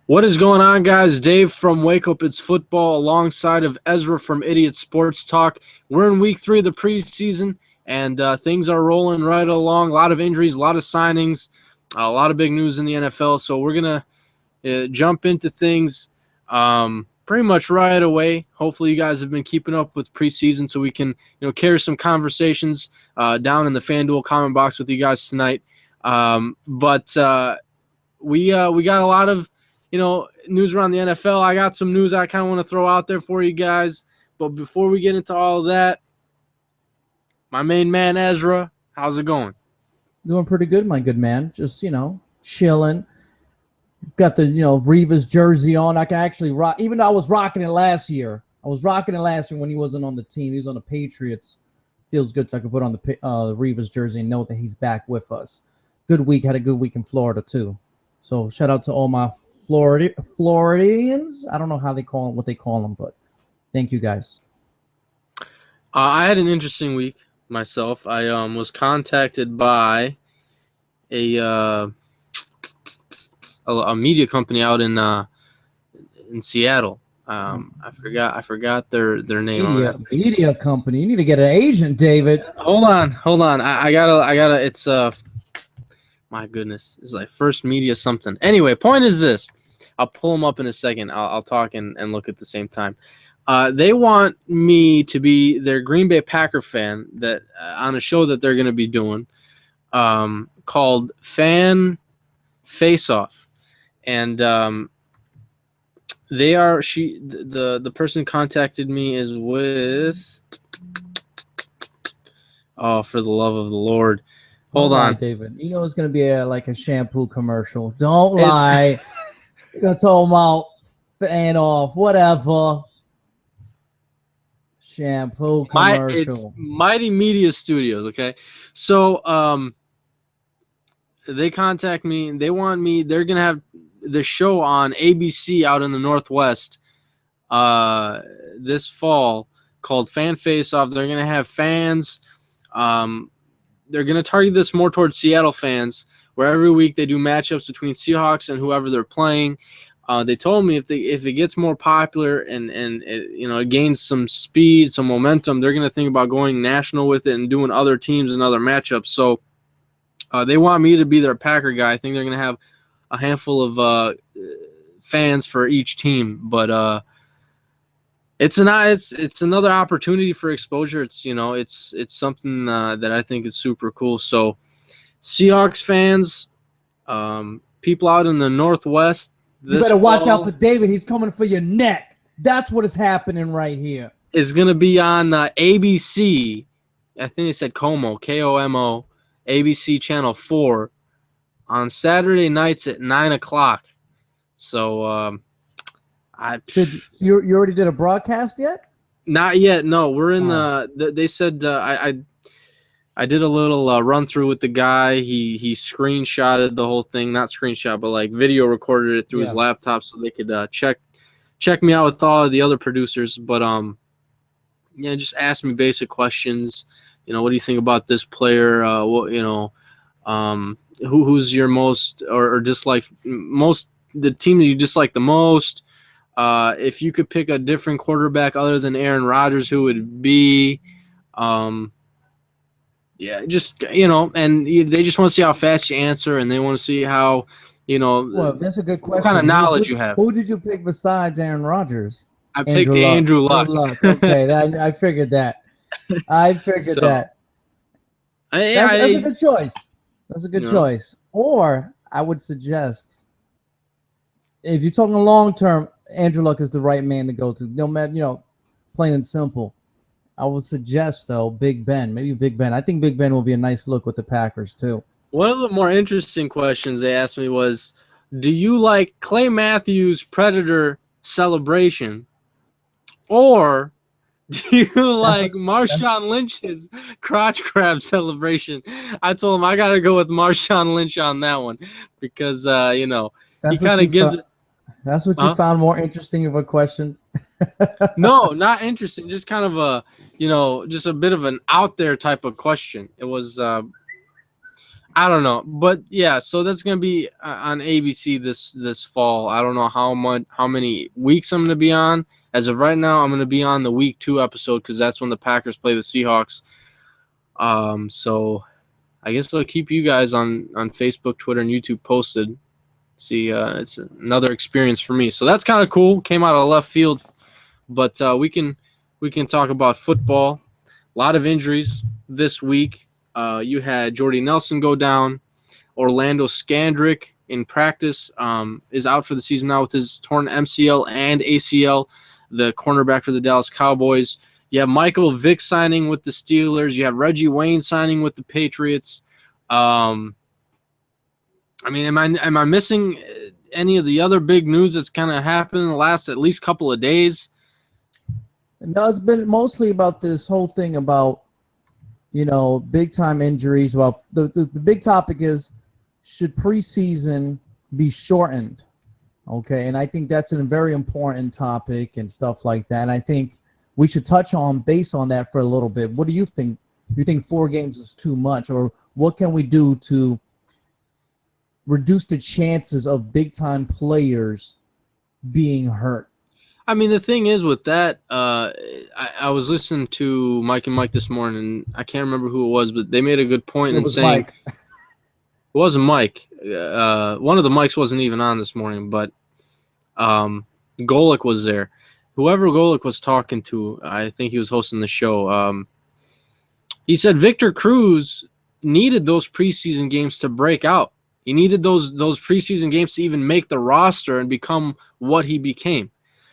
What is going on, guys? Dave from Wake Up It's Football alongside of Ezra from Idiot Sports Talk. We're in week 3 of the preseason, and things are rolling right along. A lot of injuries, a lot of signings, a lot of big news in the NFL. So we're going to jump into things pretty much right away. Hopefully you guys have been keeping up with preseason so we can carry some conversations down in the FanDuel comment box with you guys tonight. But we got a lot of news around the NFL. I got some news I kind of want to throw out there for you guys. But before we get into all of that, my main man, Ezra, how's it going? Doing pretty good, my good man. Just, chilling. Got the, Reva's jersey on. I can actually rock, even though I was rocking it last year. I was rocking it last year when he wasn't on the team. He was on the Patriots. Feels good so I can put on the Reva's jersey and know that he's back with us. Good week. Had a good week in Florida, too. So shout out to all my Floridians. I don't know how they call them, what they call them, but thank you guys. I had an interesting week myself. I was contacted by a media company out in Seattle. I forgot their name. Media company. You need to get an agent, David. Hold on. I gotta. It's my goodness. It's like First Media something. Anyway, point is this. I'll pull them up in a second. I'll talk and look at the same time. They want me to be their Green Bay Packer fan that on a show that they're going to be doing called Fan Face Off. And the person contacted me is with for the love of the Lord. Hold on, David. It's going to be like a shampoo commercial. Don't lie. You're going to tell them out, fan off, whatever. Shampoo commercial. It's Mighty Media Studios, okay? So they contact me. They want me. They're going to have the show on ABC out in the Northwest this fall called Fan Face Off. They're going to have fans. They're going to target this more towards Seattle fans, where every week they do matchups between Seahawks and whoever they're playing. They told me if it gets more popular and it gains some speed, some momentum, they're going to think about going national with it and doing other teams and other matchups. So they want me to be their Packer guy. I think they're going to have a handful of fans for each team, but it's another opportunity for exposure. It's something that I think is super cool. So Seahawks fans, people out in the Northwest, you better watch out for David. He's coming for your neck. That's what is happening right here. It's going to be on ABC. I think they said Como, Komo, ABC Channel 4 on Saturday nights at 9 o'clock. So you already did a broadcast yet? Not yet. No, we're in they said I did a little run through with the guy. He screenshotted the whole thing, not screenshot, but like video recorded it through his laptop so they could check me out with all of the other producers. But just ask me basic questions. What do you think about this player? Who's your most or dislike most, the team that you dislike the most? If you could pick a different quarterback other than Aaron Rodgers, who would it be? And they just want to see how fast you answer, and they want to see how, Well, that's a good question. What kind of knowledge you have. Who did you pick besides Aaron Rodgers? I picked Andrew Luck. Okay, I figured that. That's a good choice. That's a good choice. Or I would suggest, if you're talking long term, Andrew Luck is the right man to go to. No matter, plain and simple. I would suggest, though, Big Ben. Maybe Big Ben. I think Big Ben will be a nice look with the Packers, too. One of the more interesting questions they asked me was, do you like Clay Matthews' Predator celebration, or do you like Marshawn Lynch's crotch grab celebration? I told him I got to go with Marshawn Lynch on that one because, he kind of gives it. That's what you found more interesting of a question? No, not interesting. Just kind of a, just a bit of an out there type of question. It was, I I don't know, but yeah, so that's gonna be on ABC this fall. I don't know how many weeks I'm gonna be on. As of right now, I'm gonna be on the week 2 episode because that's when the Packers play the Seahawks. So I guess I'll keep you guys on Facebook, Twitter, and YouTube posted. See, it's another experience for me, so that's kind of cool. Came out of left field, but we can talk about football. A lot of injuries this week. You had Jordy Nelson go down. Orlando Scandrick in practice is out for the season now with his torn MCL and ACL, the cornerback for the Dallas Cowboys. You have Michael Vick signing with the Steelers. You have Reggie Wayne signing with the Patriots. I mean, am I missing any of the other big news that's kind of happened in the last at least couple of days? No, it's been mostly about this whole thing about, big time injuries. Well, the big topic is, should preseason be shortened? Okay, and I think that's a very important topic and stuff like that. And I think we should touch on base on that for a little bit. What do you think? Do you think 4 games is too much, or what can we do to reduce the chances of big time players being hurt? I mean, the thing is with that, I was listening to Mike and Mike this morning, and I can't remember who it was, but they made a good point in saying Mike. It wasn't Mike. One of the Mikes wasn't even on this morning, but Golick was there. Whoever Golick was talking to, I think he was hosting the show. He said Victor Cruz needed those preseason games to break out. He needed those preseason games to even make the roster and become what he became.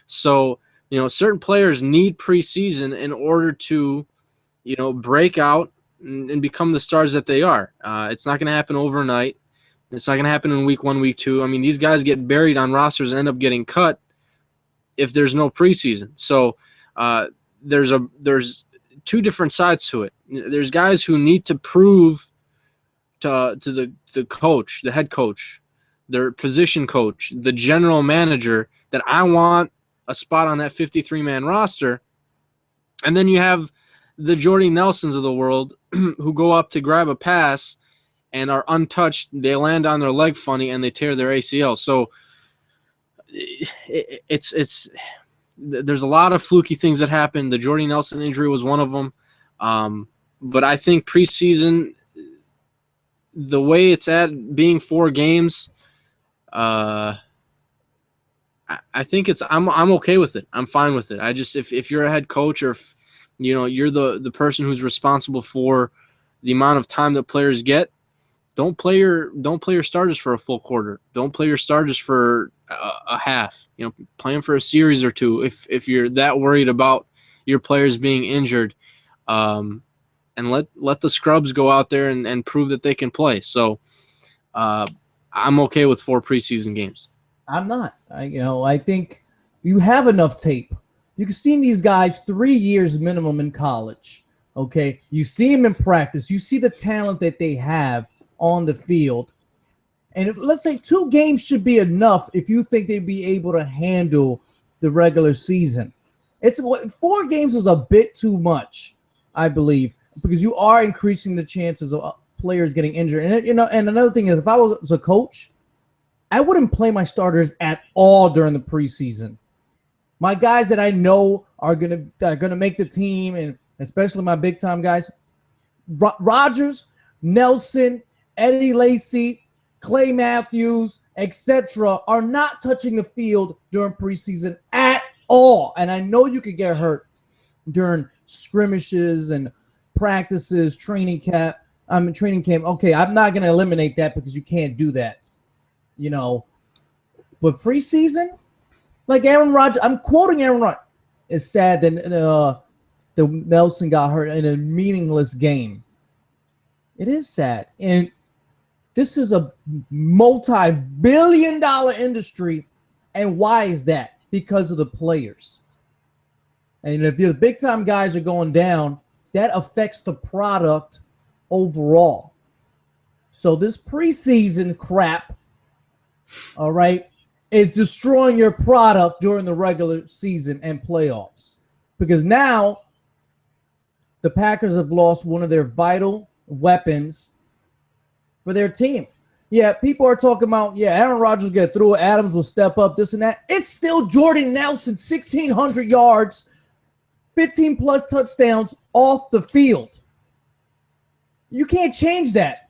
So, certain players need preseason in order to, break out and become the stars that they are. It's not going to happen overnight. It's not going to happen in week 1, week 2. I mean, these guys get buried on rosters and end up getting cut if there's no preseason. So there's 2 different sides to it. There's guys who need to prove to the coach, the head coach, their position coach, the general manager, that I want a spot on that 53-man roster. And then you have the Jordy Nelsons of the world who go up to grab a pass and are untouched. They land on their leg funny and they tear their ACL. So it's there's a lot of fluky things that happen. The Jordy Nelson injury was one of them. But I think preseason, the way it's at being 4 games, I think I'm okay with it. I'm fine with it. I just if you're a head coach or if you're the person who's responsible for the amount of time that players get, don't play your starters for a full quarter. Don't play your starters for a half. Play them for a series or 2 if you're that worried about your players being injured, and let the scrubs go out there and prove that they can play. So I'm okay with 4 preseason games. I'm not. I think you have enough tape. You can see these guys 3 years minimum in college. Okay, you see them in practice. You see the talent that they have on the field. And let's say 2 games should be enough if you think they'd be able to handle the regular season. 4 games is a bit too much, I believe, because you are increasing the chances of players getting injured. And and another thing is, if I was a coach, I wouldn't play my starters at all during the preseason. My guys that I know are gonna make the team, and especially my big time guys, Rodgers, Nelson, Eddie Lacy, Clay Matthews, etc., are not touching the field during preseason at all. And I know you could get hurt during skirmishes and practices, training camp. Okay, I'm not gonna eliminate that because you can't do that. But preseason, like Aaron Rodgers, I'm quoting Aaron Rodgers. It's sad that the Nelson got hurt in a meaningless game. It is sad, and this is a multi-billion-dollar industry. And why is that? Because of the players. And if the big-time guys are going down, that affects the product overall. So this preseason crap, all right, is destroying your product during the regular season and playoffs. Because now the Packers have lost one of their vital weapons for their team. Yeah, people are talking about, Aaron Rodgers will get through, Adams will step up, this and that. It's still Jordy Nelson, 1,600 yards, 15-plus touchdowns off the field. You can't change that.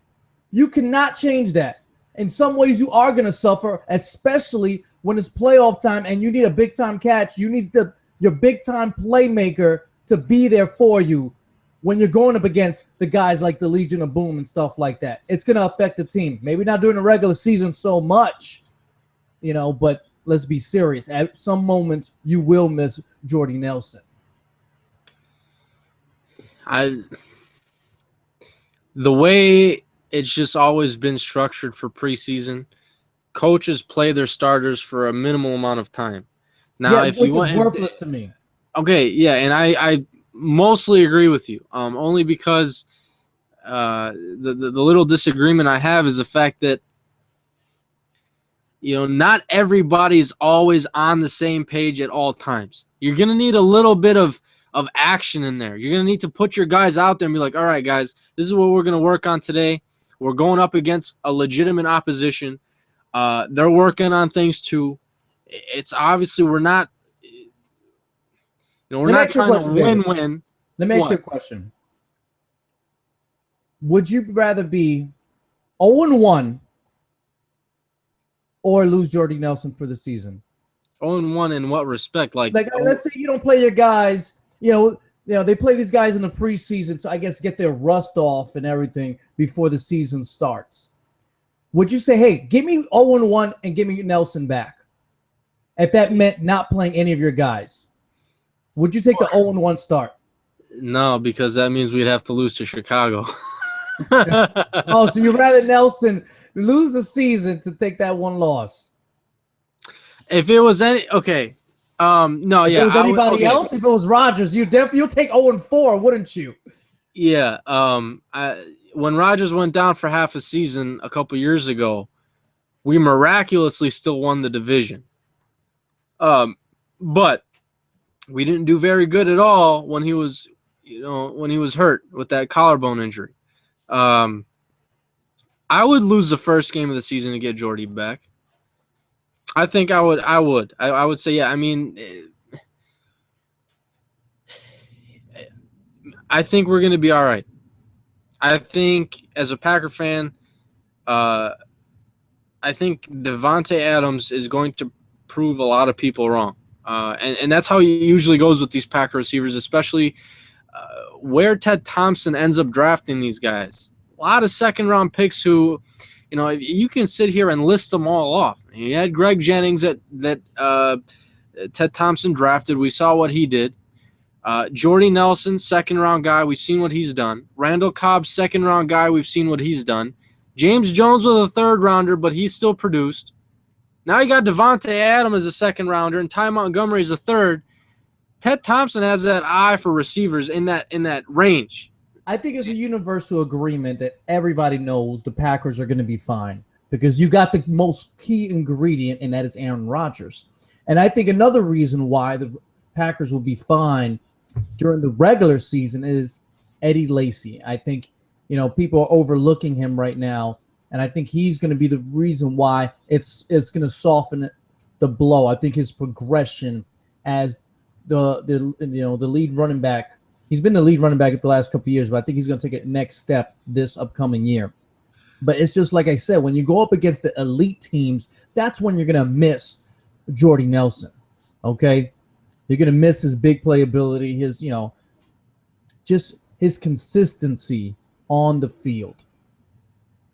You cannot change that. In some ways, you are going to suffer, especially when it's playoff time and you need a big-time catch. You need your big-time playmaker to be there for you when you're going up against the guys like the Legion of Boom and stuff like that. It's going to affect the team. Maybe not during the regular season so much, but let's be serious. At some moments, you will miss Jordy Nelson. The way it's just always been structured for preseason, coaches play their starters for a minimal amount of time. Now, if which you want, is worthless to me. Okay, yeah, and I mostly agree with you. Only because the little disagreement I have is the fact that not everybody's always on the same page at all times. You're gonna need a little bit of action in there. You're going to need to put your guys out there and be like, all right, guys, this is what we're going to work on today. We're going up against a legitimate opposition. They're working on things too. It's obviously we're not trying to win-win. Let me ask you a question. Would you rather be 0-1 or lose Jordy Nelson for the season? 0-1 in what respect? Like let's say you don't play your guys. They play these guys in the preseason, so I guess get their rust off and everything before the season starts. Would you say, hey, give me 0-1 and give me Nelson back? If that meant not playing any of your guys, would you take the 0-1 start? No, because that means we'd have to lose to Chicago. Oh, so you'd rather Nelson lose the season to take that one loss? If it was okay. No, yeah. If it was anybody else, if it was Rodgers, you'll take 0-4, wouldn't you? Yeah. When Rodgers went down for half a season a couple years ago, we miraculously still won the division. But we didn't do very good at all when he was hurt with that collarbone injury. I would lose the first game of the season to get Jordy back. I think I would. I would say, yeah. I mean, I think we're going to be all right. I think as a Packer fan, I think Devontae Adams is going to prove a lot of people wrong. And that's how it usually goes with these Packer receivers, especially where Ted Thompson ends up drafting these guys. A lot of second-round picks who – you can sit here and list them all off. You had Greg Jennings that Ted Thompson drafted. We saw what he did. Jordy Nelson, second-round guy. We've seen what he's done. Randall Cobb, second-round guy. We've seen what he's done. James Jones was a third-rounder, but he still produced. Now you got Devontae Adams as a second-rounder, and Ty Montgomery as a third. Ted Thompson has that eye for receivers in that range. I think it's a universal agreement that everybody knows the Packers are going to be fine because you got the most key ingredient, and that is Aaron Rodgers. And I think another reason why the Packers will be fine during the regular season is Eddie Lacy. I think, people are overlooking him right now, and I think he's going to be the reason why it's going to soften the blow. I think his progression as the lead running back. He's been the lead running back at the last couple of years, but I think he's going to take a next step this upcoming year. But it's just like I said, when you go up against the elite teams, that's when you're going to miss Jordy Nelson, okay? You're going to miss his big playability, his, just his consistency on the field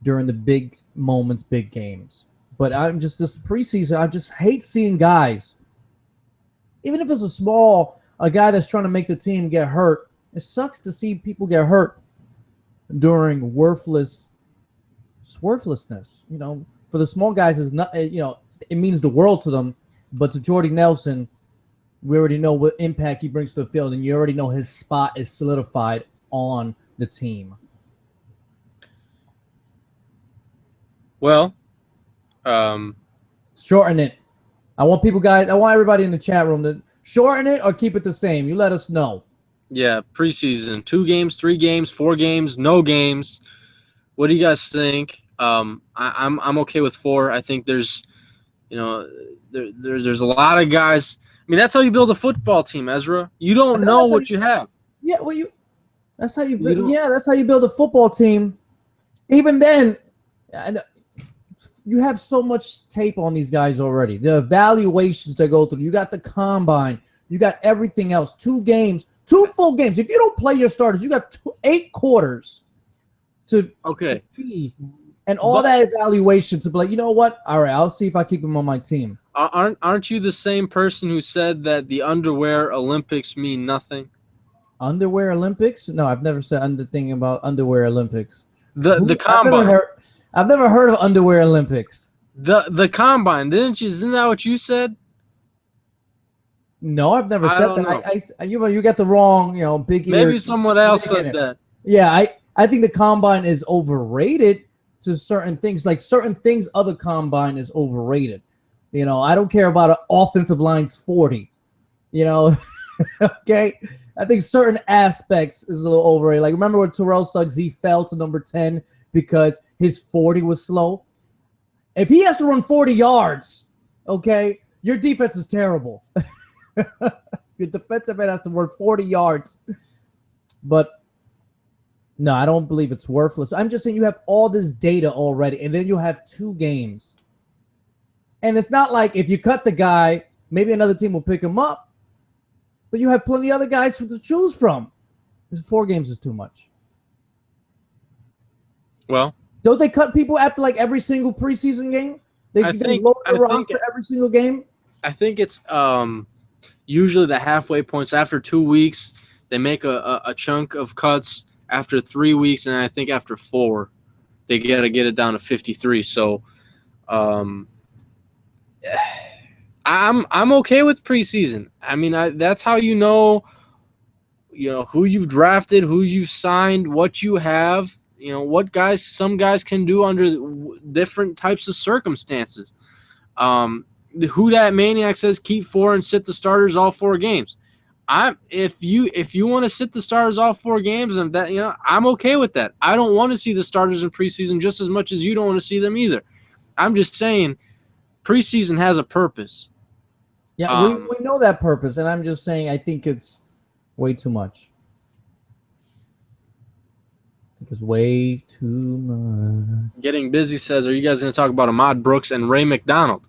during the big moments, big games. But this preseason, I just hate seeing guys, even if it's a guy that's trying to make the team get hurt. It sucks to see people get hurt during worthlessness. For the small guys, is not. It means the world to them. But to Jordy Nelson, we already know what impact he brings to the field, and you already know his spot is solidified on the team. Well, shorten it. I want everybody in the chat room to shorten it or keep it the same. You let us know. Yeah, preseason. 2 games, 3 games, 4 games, no games. What do you guys think? I'm okay with 4. I think there's there's a lot of guys. I mean, that's how you build a football team, Ezra. You don't know what you have. Yeah, well, that's how you You that's how you build a football team. Even then, you have so much tape on these guys already. The evaluations they go through. You got the combine. You got everything else. 2 games, 2 full games. If you don't play your starters, you got 8 quarters to see. And all that evaluation to be like, you know what? All right, I'll see if I keep him on my team. Aren't you the same person who said that the underwear Olympics mean nothing? Underwear Olympics? No, I've never said thinking about underwear Olympics. The combine. I've never heard of underwear Olympics. The combine, didn't you? Isn't that what you said? No, I've never said that. You got the wrong, big ear. Maybe someone else said that. Yeah, I think the combine is overrated to certain things. Like certain things, other combine is overrated. I don't care about an offensive line's 40. Okay. I think certain aspects is a little overrated. Like remember when Terrell Suggs, he fell to number 10 because his 40 was slow. If he has to run 40 yards, okay, your defense is terrible. Your defensive end has to run 40 yards. But no, I don't believe it's worthless. I'm just saying you have all this data already, and then you have 2 games. And it's not like if you cut the guy, maybe another team will pick him up. But you have plenty of other guys to choose from. 4 games is too much. Well, don't they cut people after like every single preseason game? They lower the roster every single game. I think it's usually the halfway points. After 2 weeks, they make a chunk of cuts. After 3 weeks, and I think after 4, they gotta get it down to 53. So, I'm okay with preseason. I mean, that's how you know who you've drafted, who you've signed, what you have. What some guys can do under different types of circumstances. Who that maniac says keep 4 and sit the starters all 4 games. If you want to sit the starters all 4 games, and that I'm okay with that. I don't want to see the starters in preseason just as much as you don't want to see them either. I'm just saying preseason has a purpose. Yeah, we know that purpose, and I'm just saying I think it's way too much. I think it's way too much. Getting Busy says, are you guys going to talk about Ahmad Brooks and Ray McDonald?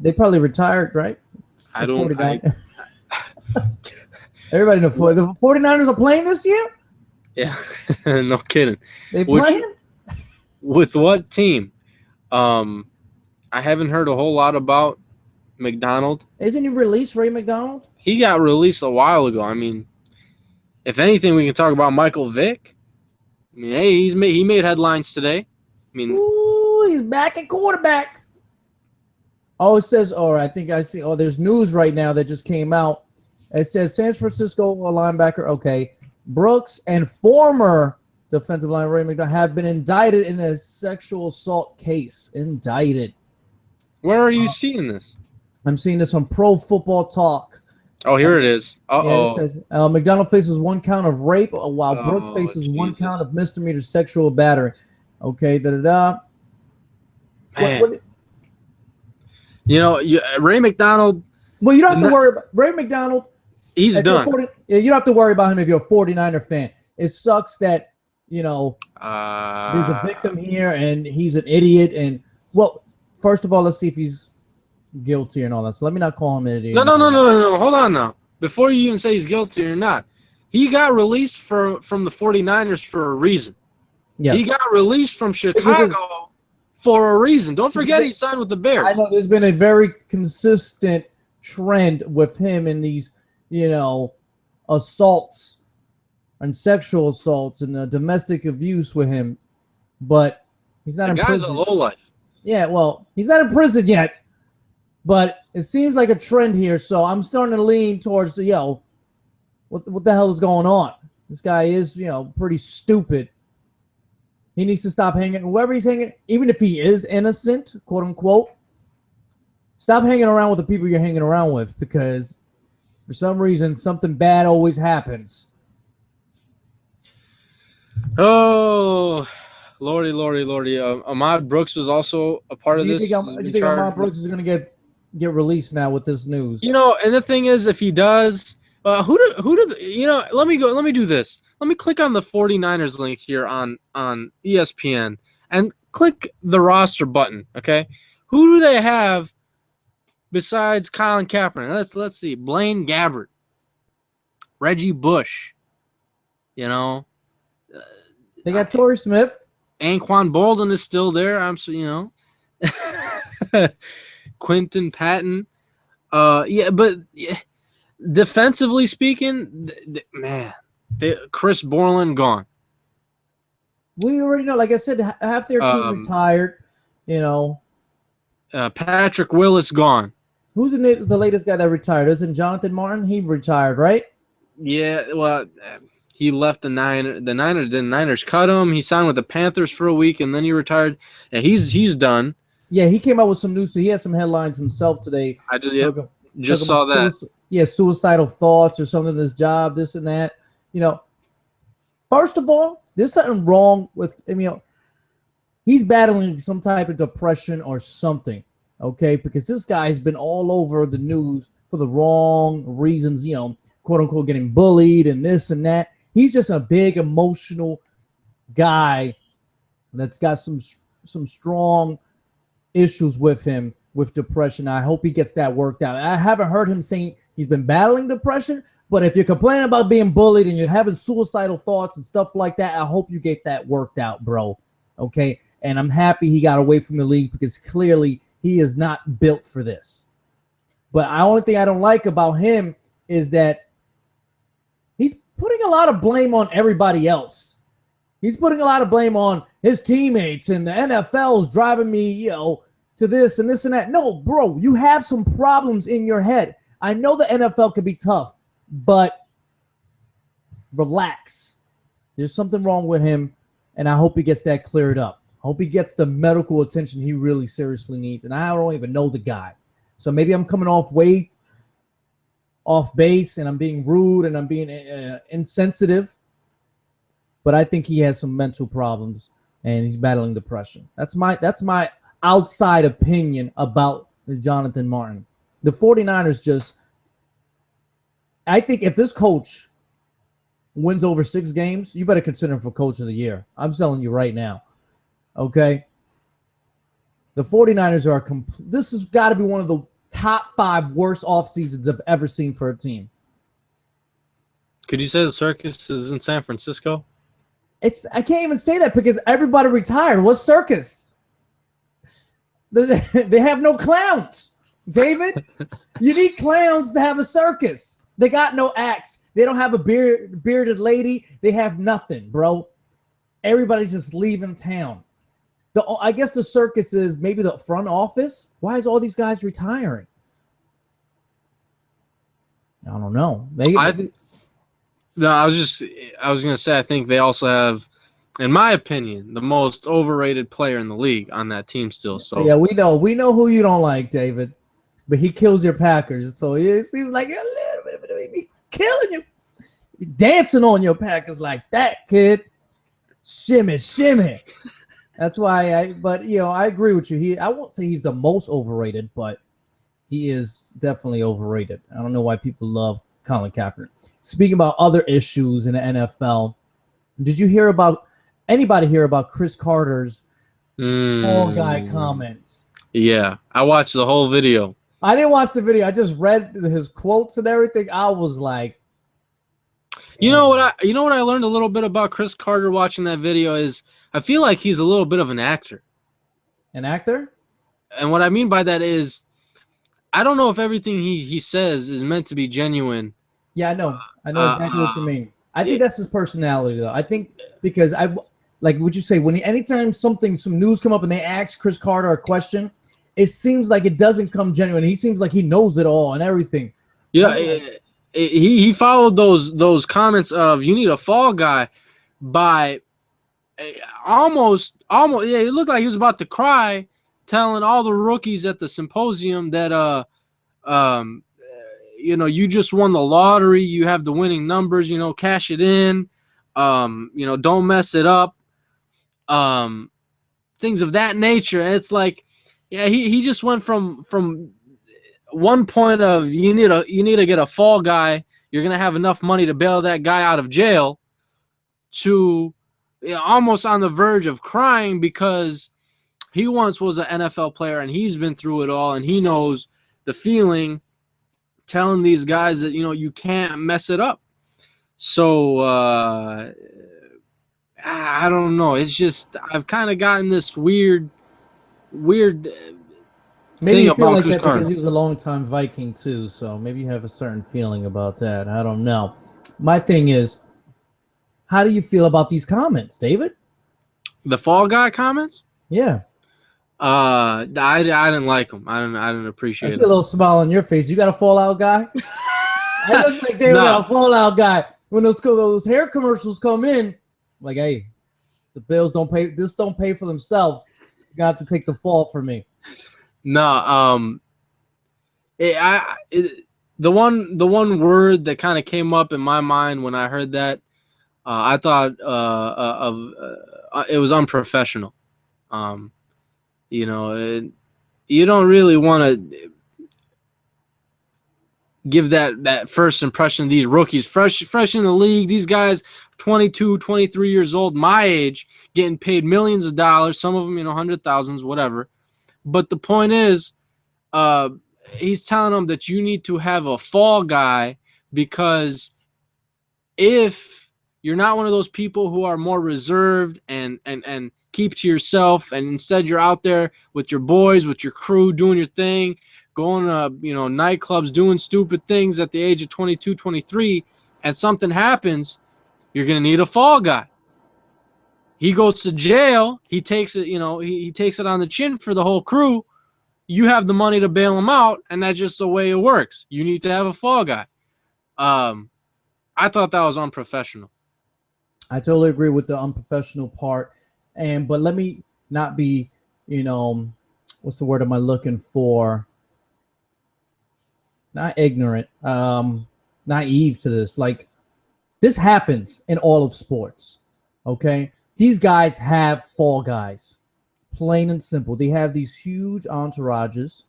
They probably retired, right? I don't. Everybody knows the 49ers are playing this year? Yeah, no kidding. They playing? With what team? I haven't heard a whole lot about McDonald. Isn't he released, Ray McDonald? He got released a while ago. I mean, if anything, we can talk about Michael Vick. I mean, hey, he made headlines today. I mean, ooh, he's back at quarterback. Oh, it says, I think I see. Oh, there's news right now that just came out. It says San Francisco linebacker, okay, Brooks and former defensive line Ray McDonald have been indicted in a sexual assault case. Indicted. Where are you seeing this? I'm seeing this on Pro Football Talk. Oh, here it is. Uh-oh. Yeah, it says McDonald faces 1 count of rape, while Brooks faces Jesus. 1 count of misdemeanor sexual battery. Okay, Man. Ray McDonald. Well, you don't have to worry about Ray McDonald. He's done. You don't have to worry about him if you're a 49er fan. It sucks that, there's a victim here and he's an idiot. And, well, first of all, let's see if he's guilty and all that. So let me not call him an idiot. No. Hold on now. Before you even say he's guilty or not, he got released from the 49ers for a reason. Yes. He got released from Chicago for a reason. Don't forget he signed with the Bears. I know there's been a very consistent trend with him in these, assaults and sexual assaults and domestic abuse with him. But he's not in prison. The guy's a lowlife. Yeah, well, he's not in prison yet. But it seems like a trend here, so I'm starting to lean towards what the hell is going on? This guy is, pretty stupid. He needs to stop hanging. Whoever he's hanging, even if he is innocent, quote unquote, stop hanging around with the people you're hanging around with, because for some reason something bad always happens. Oh, Lordy. Ahmad Brooks was also a part of this. Do you think Ahmad Brooks is going to get released now with this news? And the thing is, if he does, who do let me do this. Let me click on the 49ers link here on ESPN and click the roster button, okay? Who do they have besides Colin Kaepernick? Let's see. Blaine Gabbert, Reggie Bush, They got Torrey Smith. Anquan Bolden is still there. Quentin Patton. Defensively speaking, Chris Borland gone. We already know. Like I said, half their team retired. Patrick Willis gone. Who's the latest guy that retired? Isn't Jonathan Martin? He retired, right? Yeah. Well, he left the Niners. The Niners cut him. He signed with the Panthers for a week, and then he retired. And he's done. Yeah, he came out with some news. So he had some headlines himself today. I just saw that. Suicidal thoughts or something in his job, this and that. First of all, there's something wrong with him. He's battling some type of depression or something, okay? Because this guy's been all over the news for the wrong reasons, quote unquote, getting bullied and this and that. He's just a big emotional guy that's got some strong issues with him with depression. I hope he gets that worked out. I haven't heard him saying he's been battling depression, but if you're complaining about being bullied and you're having suicidal thoughts and stuff like that, I hope you get that worked out, bro. Okay? And I'm happy he got away from the league because clearly he is not built for this. But the only thing I don't like about him is that he's putting a lot of blame on everybody else. He's putting a lot of blame on his teammates and the NFL's driving me, to this and this and that. No, bro, you have some problems in your head. I know the NFL can be tough, but relax. There's something wrong with him, and I hope he gets that cleared up. I hope he gets the medical attention he really seriously needs, and I don't even know the guy. So maybe I'm coming off base, and I'm being rude, and I'm being insensitive, but I think he has some mental problems, and he's battling depression. That's my outside opinion about Jonathan Martin. The 49ers I think if this coach wins over 6 games, you better consider him for coach of the year. I'm telling you right now. Okay? The 49ers this has got to be one of the top 5 worst off seasons I've ever seen for a team. Could you say the circus is in San Francisco? I can't even say that because everybody retired. What circus? They have no clowns, David. You need clowns to have a circus. They got no acts. They don't have a bearded lady. They have nothing, bro. Everybody's just leaving town. I guess the circus is maybe the front office. Why is all these guys retiring? I don't know. I was going to say, I think they also have, in my opinion, the most overrated player in the league on that team still. So yeah, we know who you don't like, David, but he kills your Packers. So it seems like a little bit of it killing you, dancing on your Packers like that, kid. Shimmy. That's why I agree with you. I won't say he's the most overrated, but he is definitely overrated. I don't know why people love Colin Kaepernick. Speaking about other issues in the NFL, did you hear about anybody hear about Chris Carter's Fall Guy comments? Yeah, I watched the whole video. I didn't watch the video. I just read his quotes and everything. I was like, you know what I learned a little bit about Chris Carter watching that video is I feel like he's a little bit of an actor. An actor? And what I mean by that is I don't know if everything he says is meant to be genuine. Yeah, I know. I know exactly what you mean. I think that's his personality, though. I think because like what you say, anytime some news come up and they ask Chris Carter a question, it seems like it doesn't come genuine. He seems like he knows it all and everything. Yeah, he followed those comments of you need a fall guy by almost. Yeah, it looked like he was about to cry, telling all the rookies at the symposium that you just won the lottery. You have the winning numbers. Cash it in. Don't mess it up. things of that nature. And it's like, yeah, he just went from one point of you need to get a fall guy. You're gonna have enough money to bail that guy out of jail, to almost on the verge of crying because he once was an NFL player and he's been through it all and he knows the feeling, telling these guys that, you can't mess it up. So I don't know. It's just I've kind of gotten this weird Maybe you feel about like Chris that Carter. because he was a long-time Viking too, so maybe you have a certain feeling about that. I don't know. My thing is, how do you feel about these comments, David? The fall guy comments? Yeah. I didn't like them. I didn't I appreciate see a them. little smile on your face. You got a Fallout guy? It looks like David got a Fallout guy. When those hair commercials come in, like, hey, the bills don't pay. This don't pay for themselves. You got to take the fall for me. No, the one word that kind of came up in my mind when I heard that, I thought it was unprofessional. You don't really want to give that first impression of these rookies, fresh in the league. These guys, 22, 23 years old, my age, getting paid millions of dollars. Some of them, hundred thousands, whatever. But the point is, he's telling them that you need to have a fall guy, because if you're not one of those people who are more reserved and keep to yourself, and instead you're out there with your boys, with your crew, doing your thing, going to nightclubs, doing stupid things at the age of 22, 23, and something happens, you're going to need a fall guy. He goes to jail. He takes it, he takes it on the chin for the whole crew. You have the money to bail him out, and that's just the way it works. You need to have a fall guy. I thought that was unprofessional. I totally agree with the unprofessional part. But let me not be, what's the word am I looking for? Not ignorant, naive to this. Like, this happens in all of sports, okay? These guys have fall guys, plain and simple. They have these huge entourages,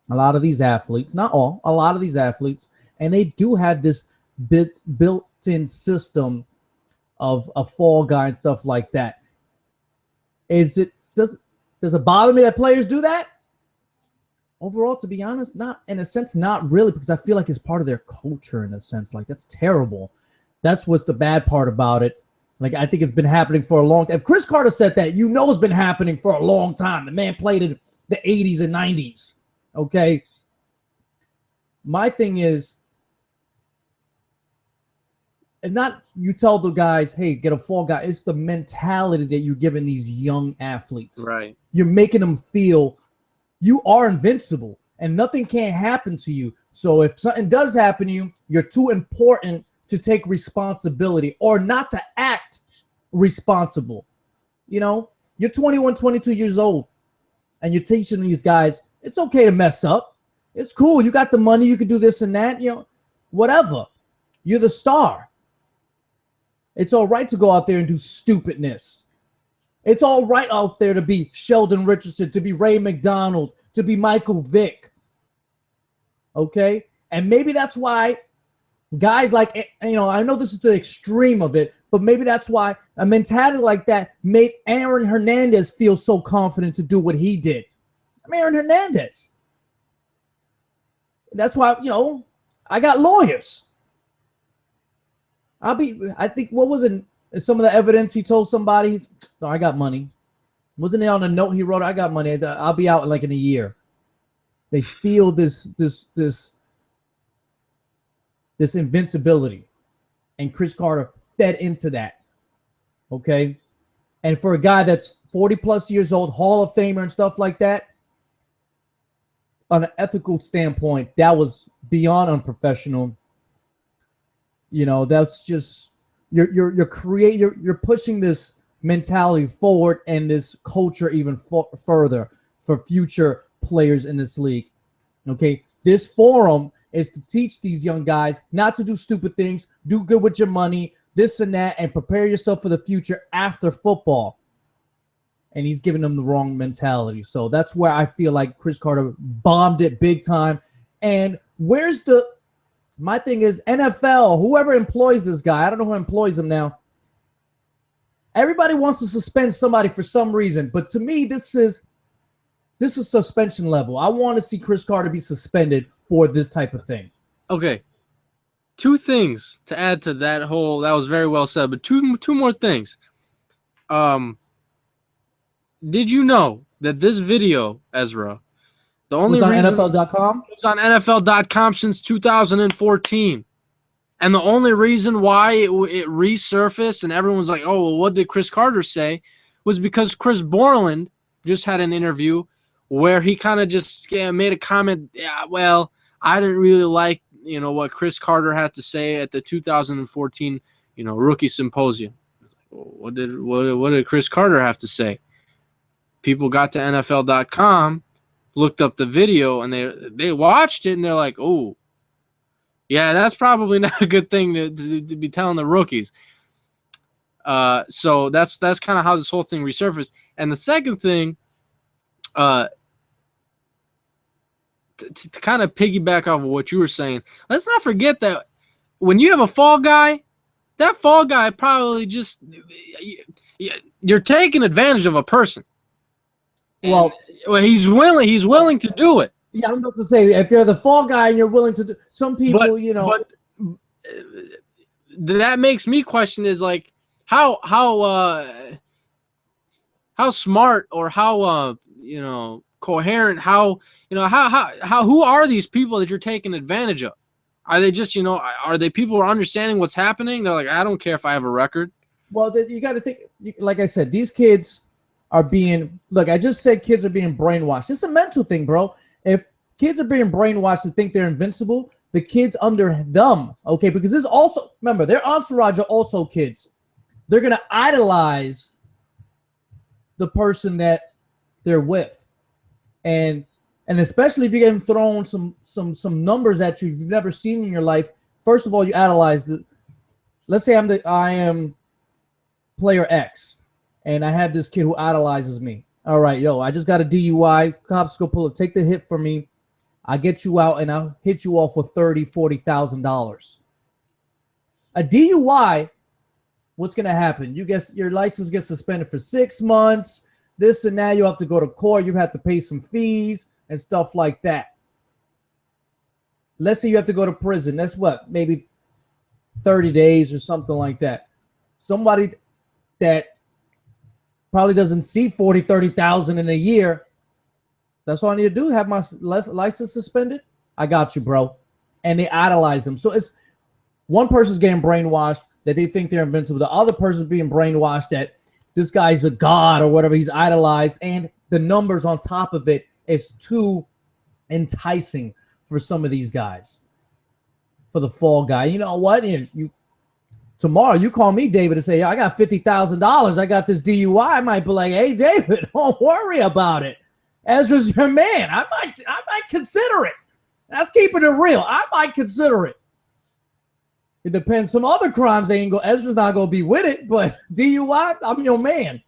a lot of these athletes, not all, a lot of these athletes, and they do have this built-in system of a fall guy and stuff like that. Does it bother me that players do that? Overall, to be honest, not in a sense, not really, because I feel like it's part of their culture in a sense. Like, that's terrible. That's what's the bad part about it. Like, I think it's been happening for a long time. If Chris Carter said that, it's been happening for a long time. The man played in the 80s and 90s. Okay. My thing is, it's not you tell the guys, hey, get a fall guy. It's the mentality that you're giving these young athletes. Right. You're making them feel you are invincible and nothing can happen to you. So if something does happen to you, you're too important to take responsibility or not to act responsible. You're 21, 22 years old, and you're teaching these guys, it's okay to mess up. It's cool. You got the money. You can do this and that, whatever. You're the star. It's all right to go out there and do stupidness. It's all right out there to be Sheldon Richardson, to be Ray McDonald, to be Michael Vick. Okay? And maybe that's why guys like, I know this is the extreme of it, but maybe that's why a mentality like that made Aaron Hernandez feel so confident to do what he did. I'm Aaron Hernandez. That's why, I got lawyers. I think, what was it? Some of the evidence he told somebody, I got money. Wasn't it on a note he wrote? I got money. I'll be out like in a year. They feel this invincibility. And Chris Carter fed into that. Okay? And for a guy that's 40 plus years old, Hall of Famer and stuff like that, on an ethical standpoint, that was beyond unprofessional. That's just you're pushing this mentality forward and this culture even further for future players in this league. Okay, this forum is to teach these young guys not to do stupid things, do good with your money, this and that, and prepare yourself for the future after football. and he's giving them the wrong mentality. So that's where I feel like Chris Carter bombed it big time. And my thing is NFL, whoever employs this guy, I don't know who employs him now. Everybody wants to suspend somebody for some reason, but to me, this is suspension level. I want to see Chris Carter be suspended for this type of thing. Okay. 2 things to add to that that was very well said, but two more things. Did you know that this video, Ezra, the only reason on NFL.com? It was on NFL.com since 2014. And the only reason why it resurfaced and everyone's like, oh, well, what did Chris Carter say? Was because Chris Borland just had an interview where he kind of just made a comment, yeah, well, I didn't really like, what Chris Carter had to say at the 2014, rookie symposium. What did Chris Carter have to say? People got to NFL.com, looked up the video, and they watched it, and they're like, oh, yeah, that's probably not a good thing to be telling the rookies. So that's kind of how this whole thing resurfaced. And the second thing, to kind of piggyback off of what you were saying, let's not forget that when you have a fall guy, that fall guy probably just you're taking advantage of a person. Well, he's willing to do it. Yeah, I'm about to say, if you're the fall guy and you're willing to do, some people, But that makes me question is like how smart or how coherent, how who are these people that you're taking advantage of? Are they just are they people who are understanding what's happening? They're like, I don't care if I have a record. Well, you got to think, like I said, these kids are being, look, I just said kids are being brainwashed. It's a mental thing, bro. If kids are being brainwashed to think they're invincible, the kids under them, okay, because this also, remember, their entourage are also kids. They're going to idolize the person that they're with. And especially if you're getting thrown some numbers at you you've never seen in your life, first of all, you idolize let's say I am player X, and I have this kid who idolizes me. All right, I just got a DUI. Cops go take the hit for me. I get you out, and I'll hit you off with $30,000, $40,000. A DUI, what's going to happen? Your license gets suspended for 6 months. This and that. You have to go to court. You have to pay some fees and stuff like that. Let's say you have to go to prison. That's what? Maybe 30 days or something like that. Somebody that probably doesn't see 40, 30,000 in a year. That's all I need to do. Have my license suspended. I got you, bro. And they idolize them. So it's one person's getting brainwashed that they think they're invincible. The other person's being brainwashed that this guy's a god or whatever. He's idolized. And the numbers on top of it is too enticing for some of these guys. For the fall guy. You know what? Tomorrow, you call me, David, and say, I got $50,000. I got this DUI. I might be like, hey, David, don't worry about it. Ezra's your man. I might consider it. That's keeping it real. I might consider it. It depends. Some other crimes Ezra's not going to be with it, but DUI, I'm your man.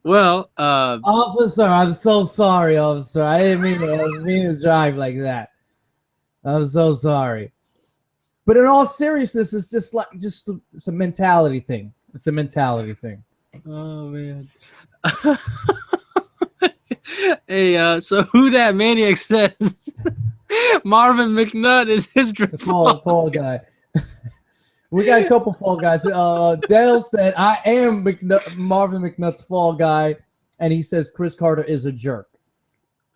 Well, officer, I'm so sorry, officer. I didn't mean to drive like that. I'm so sorry. But in all seriousness, it's it's a mentality thing. It's a mentality thing. Oh man. Hey, so who that maniac says Marvin McNutt is his fall guy. We got a couple fall guys. Dale said I am Marvin McNutt's fall guy, and he says Chris Carter is a jerk.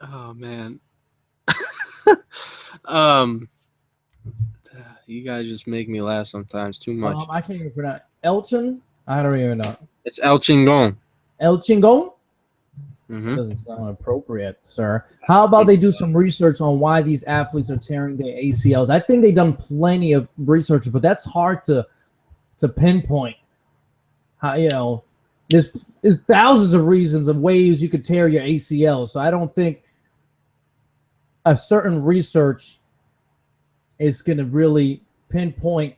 Oh man. You guys just make me laugh sometimes too much. I can't even pronounce Elchin. I don't even know. It's El Chingon. El Chingon? Mm-hmm. Doesn't sound appropriate, sir. How about they do some research on why these athletes are tearing their ACLs? I think they've done plenty of research, but that's hard to pinpoint. How there's thousands of reasons of ways you could tear your ACL. So I don't think a certain research is going to really pinpoint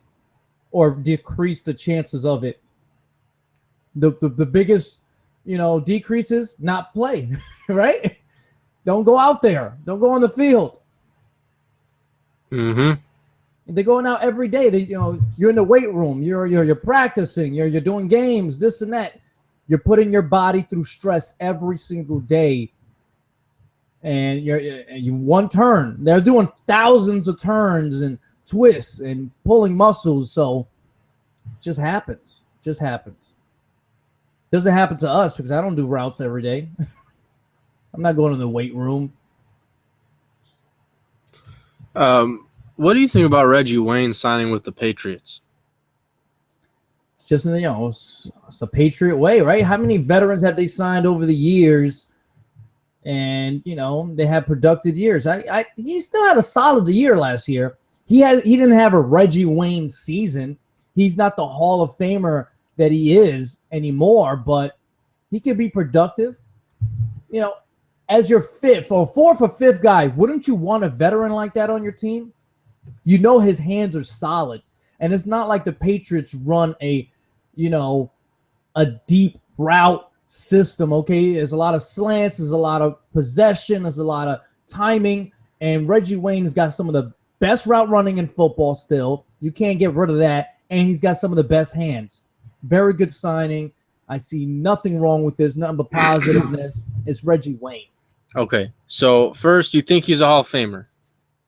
or decrease the chances of it The biggest, decreases, not play, right? Don't go out there. Don't go on the field. Mm-hmm. They're going out every day. You're in the weight room. You're practicing. You're doing games, this and that. You're putting your body through stress every single day. And you one turn. They're doing thousands of turns and twists and pulling muscles. So it just happens. Just happens. Doesn't happen to us because I don't do routes every day. I'm not going to the weight room. What do you think about Reggie Wayne signing with the Patriots? It's just, it's the Patriot way, right? How many veterans have they signed over the years? And, they had productive years. He still had a solid year last year. He didn't have a Reggie Wayne season. He's not the Hall of Famer that he is anymore, but he could be productive. As your fifth or fourth or fifth guy, wouldn't you want a veteran like that on your team? His hands are solid. And it's not like the Patriots run a deep route system, okay? There's a lot of slants, there's a lot of possession, there's a lot of timing, and Reggie Wayne's got some of the best route running in football still. You can't get rid of that, and he's got some of the best hands. Very good signing. I see nothing wrong with this, nothing but positiveness. It's Reggie Wayne. Okay, so first, you think he's a Hall of Famer?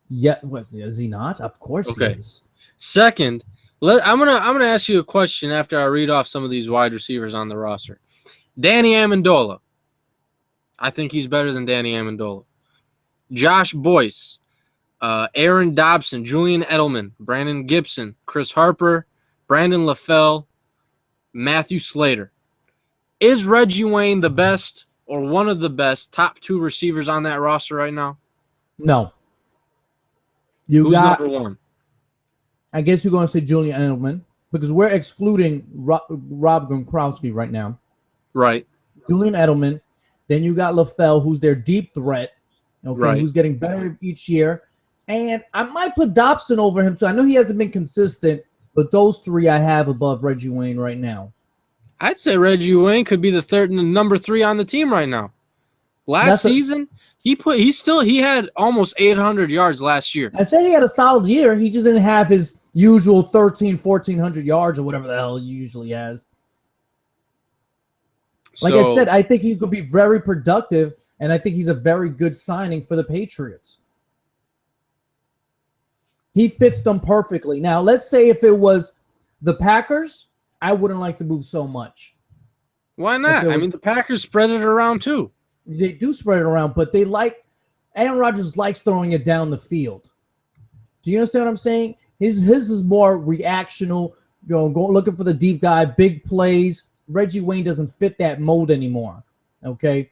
Yeah, what, is he not? Of course he is. Second, I'm gonna ask you a question after I read off some of these wide receivers on the roster. Danny Amendola. I think he's better than Danny Amendola. Josh Boyce, Aaron Dobson, Julian Edelman, Brandon Gibson, Chris Harper, Brandon LaFell, Matthew Slater. Is Reggie Wayne the best or one of the best top two receivers on that roster right now? No. Who's number one? I guess you're going to say Julian Edelman because we're excluding Rob Gronkowski right now. Right. Julian Edelman. Then you got LaFell, who's their deep threat, okay, who's getting better each year. And I might put Dobson over him, too. I know he hasn't been consistent, but those three I have above Reggie Wayne right now. I'd say Reggie Wayne could be the number three on the team right now. Last season, he had almost 800 yards last year. I said he had a solid year. He just didn't have his usual 1,400 yards or whatever the hell he usually has. Like I said, I think he could be very productive, and I think he's a very good signing for the Patriots. He fits them perfectly. Now, let's say if it was the Packers, I wouldn't like to move so much. Why not? I mean, the Packers spread it around too. They do spread it around, but Aaron Rodgers likes throwing it down the field. Do you understand what I'm saying? His is more reactional, go looking for the deep guy, big plays. Reggie Wayne doesn't fit that mold anymore, okay?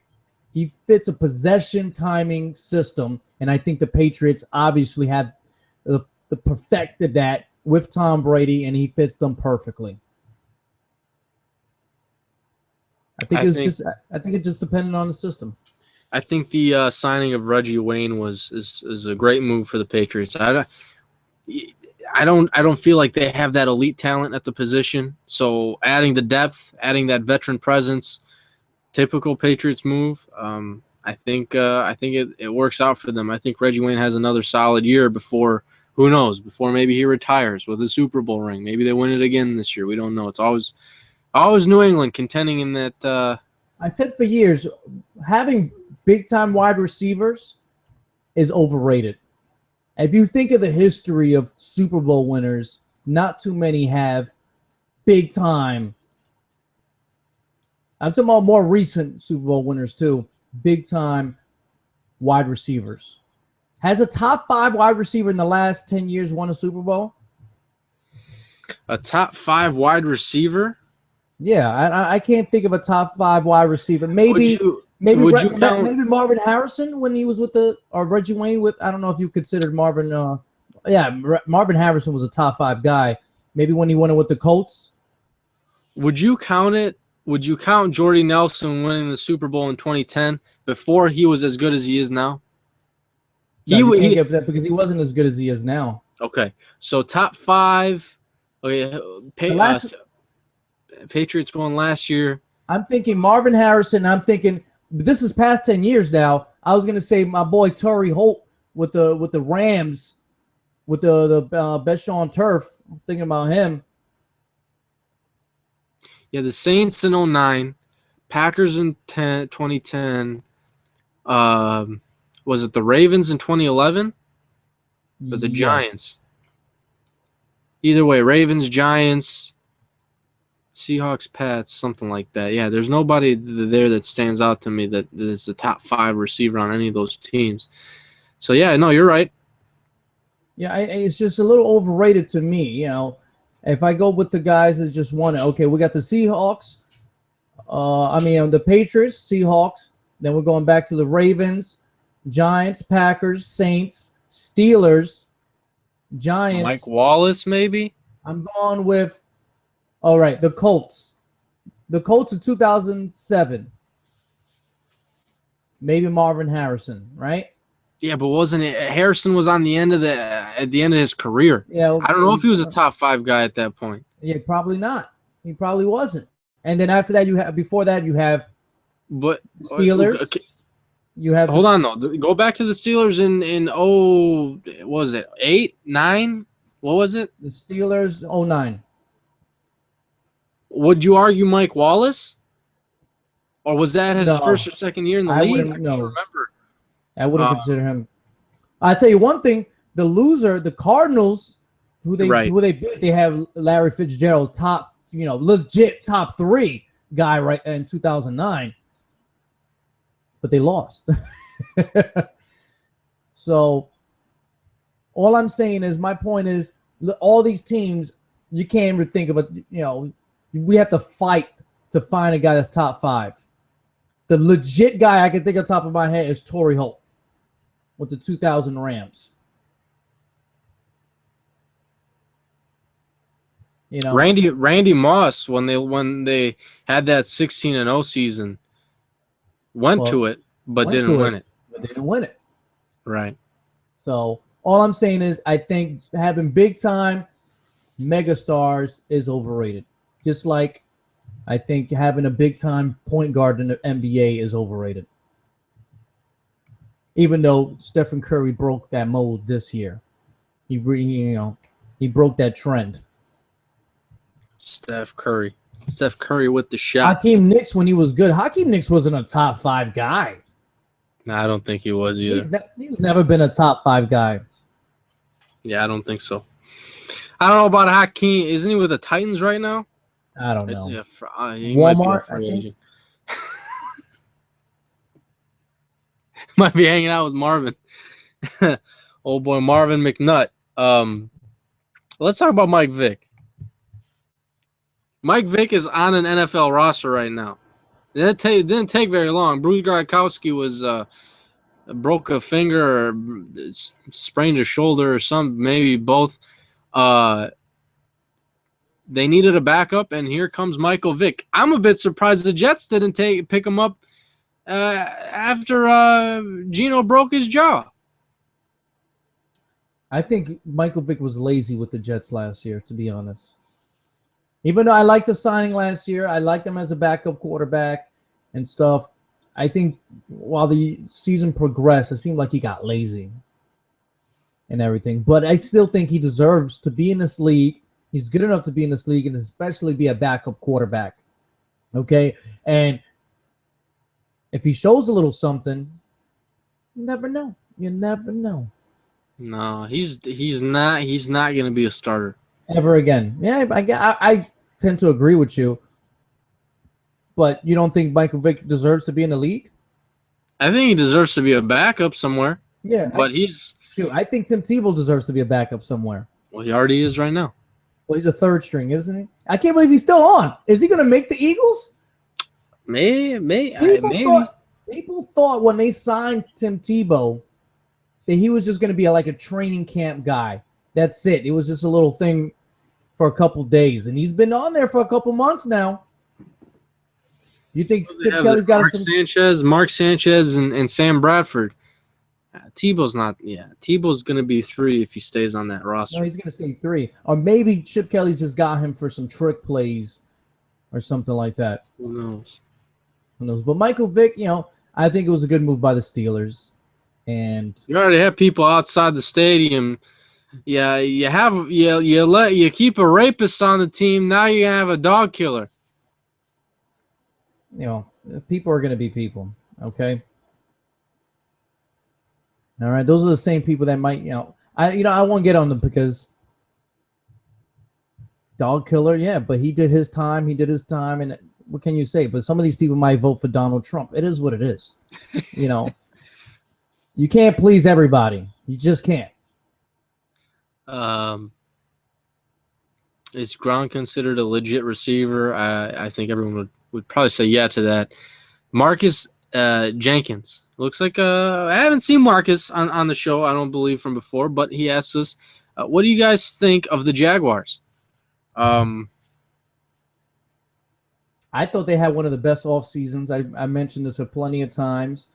He fits a possession timing system, and I think the Patriots obviously have perfected that with Tom Brady, and he fits them perfectly. I think it just depended on the system. I think the signing of Reggie Wayne is a great move for the Patriots. I don't feel like they have that elite talent at the position. So adding the depth, adding that veteran presence, typical Patriots move. I think it works out for them. I think Reggie Wayne has another solid year before, who knows, before maybe he retires with a Super Bowl ring. Maybe they win it again this year. We don't know. It's always New England contending in that. I said for years, having big-time wide receivers is overrated. If you think of the history of Super Bowl winners, not too many have big-time. I'm talking about more recent Super Bowl winners, too. Big-time wide receivers. Has a top 5 wide receiver in the last 10 years won a Super Bowl? A top 5 wide receiver? Yeah, I can't think of a top 5 wide receiver. Maybe Marvin Harrison when he was with or Reggie Wayne with. I don't know if you considered Marvin. Marvin Harrison was a top 5 guy. Maybe when he won it with the Colts. Would you count it? Would you count Jordy Nelson winning the Super Bowl in 2010 before he was as good as he is now? No, you can't get that because he wasn't as good as he is now. Okay, so top 5. Okay, Patriots won last year. I'm thinking Marvin Harrison. I'm thinking this is past 10 years now. I was gonna say my boy Torrey Holt with the Rams, with the best on turf. I'm thinking about him. Yeah, the Saints in 09, Packers in 2010. Was it the Ravens in 2011 or the Giants? Either way, Ravens, Giants, Seahawks, Pats, something like that. Yeah, there's nobody there that stands out to me that is the top 5 receiver on any of those teams. So, yeah, no, you're right. Yeah, it's just a little overrated to me. You know, if I go with the guys that just won it, okay, we got the Seahawks. The Patriots, Seahawks. Then we're going back to the Ravens, Giants, Packers, Saints, Steelers, Giants. Mike Wallace, maybe? I'm going with, all right, the Colts. The Colts in 2007. Maybe Marvin Harrison, right? Yeah, but wasn't it Harrison was on the end of at the end of his career? Yeah, I don't know if he was a top 5 guy at that point. Yeah, probably not. He probably wasn't. And then after that, you have Steelers. Okay. You have hold on though. Go back to the Steelers in what was it 8, 9? What was it? The Steelers 09. Would you argue Mike Wallace, or was that his first or second year in the league? I can't remember. I wouldn't consider him. I'll tell you one thing: the loser, the Cardinals, who they beat, they have Larry Fitzgerald, legit top 3 guy right in 2009, but they lost. So all I'm saying is, my point is, all these teams, you can't even think of we have to fight to find a guy that's top 5. The legit guy I can think of top of my head is Torrey Holt with the 2000 Rams. You know, Randy Moss, when they had that 16-0 season, went to it but didn't win it. But they didn't win it. Right. So all I'm saying is, I think having big time megastars is overrated. Just like I think having a big time point guard in the NBA is overrated. Even though Stephen Curry broke that mold this year, he broke that trend. Steph Curry with the shot. Hakeem Nicks, when he was good, Hakeem Nicks wasn't a top 5 guy. No, I don't think he was either. He's never been a top 5 guy. Yeah, I don't think so. I don't know about Hakeem. Isn't he with the Titans right now? I don't know. Walmart, I think. Might be hanging out with Marvin. Old boy Marvin McNutt. Let's talk about Mike Vick. Mike Vick is on an NFL roster right now. It didn't take very long. Bruce Gronkowski was broke a finger or sprained a shoulder or some, maybe both. They needed a backup, and here comes Michael Vick. I'm a bit surprised the Jets didn't pick him up after Geno broke his jaw. I think Michael Vick was lazy with the Jets last year, to be honest. Even though I liked the signing last year, I liked him as a backup quarterback and stuff. I think while the season progressed, it seemed like he got lazy and everything. But I still think he deserves to be in this league. He's good enough to be in this league and especially be a backup quarterback. Okay? And if he shows a little something, you never know. You never know. No, he's not going to be a starter ever again. Yeah, I tend to agree with you. But you don't think Michael Vick deserves to be in the league? I think he deserves to be a backup somewhere. Yeah, but I think Tim Tebow deserves to be a backup somewhere. Well, he already is right now. Well, he's a third string, isn't he? I can't believe he's still on. Is he going to make the Eagles? Maybe. People thought when they signed Tim Tebow that he was just going to be like a training camp guy. That's it. It was just a little thing for a couple days, and he's been on there for a couple months now. You think Chip Kelly's got Mark Sanchez, and Sam Bradford? Tebow's not. Yeah, Tebow's going to be 3 if he stays on that roster. No, he's going to stay 3. Or maybe Chip Kelly's just got him for some trick plays or something like that. Who knows? Who knows? But Michael Vick, I think it was a good move by the Steelers. And you already have people outside the stadium. Yeah, you keep a rapist on the team. Now you have a dog killer. People are going to be people. Okay. All right. Those are the same people that might, I won't get on them because dog killer. Yeah, but he did his time. And what can you say? But some of these people might vote for Donald Trump. It is what it is. You can't please everybody. You just can't. Is Gronk considered a legit receiver? I think everyone would probably say yeah to that. Marcus Jenkins. Looks like I haven't seen Marcus on the show, I don't believe, from before, but he asked us, what do you guys think of the Jaguars? I thought they had one of the best off seasons. I mentioned this plenty of times.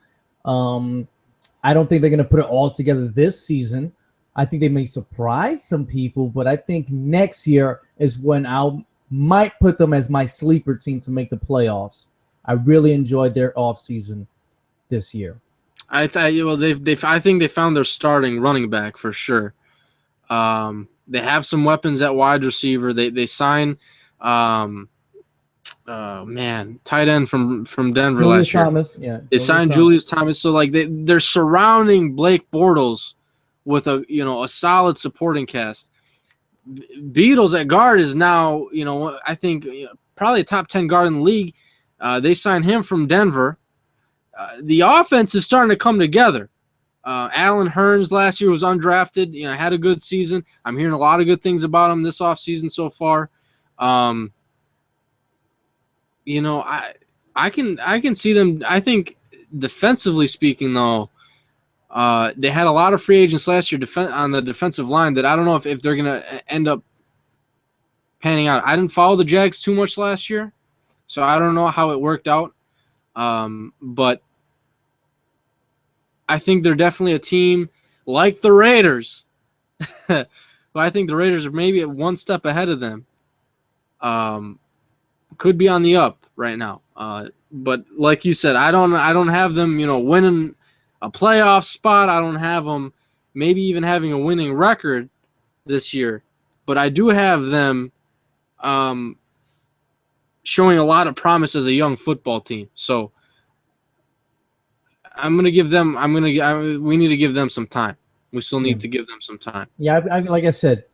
I don't think they're going to put it all together this season. I think they may surprise some people, but I think next year is when I might put them as my sleeper team to make the playoffs. I really enjoyed their offseason this year. I think they found their starting running back for sure. They have some weapons at wide receiver. They sign tight end from Denver Julius last year. Thomas. Yeah, they signed Julius Thomas. So like they're surrounding Blake Bortles with a solid supporting cast. Beatles at guard is now, I think probably a top 10 guard in the league. They signed him from Denver. The offense is starting to come together. Allen Hurns last year was undrafted, had a good season. I'm hearing a lot of good things about him this offseason so far. I can see them. I think defensively speaking, though, they had a lot of free agents last year on the defensive line that I don't know if they're going to end up panning out. I didn't follow the Jags too much last year, so I don't know how it worked out. But I think they're definitely a team like the Raiders. But I think the Raiders are maybe one step ahead of them. Could be on the up right now. But like you said, I don't have them, winning a playoff spot. I don't have them maybe even having a winning record this year. But I do have them showing a lot of promise as a young football team. So I'm going to give them we need to give them some time. We still need to give them some time. Yeah, like I said,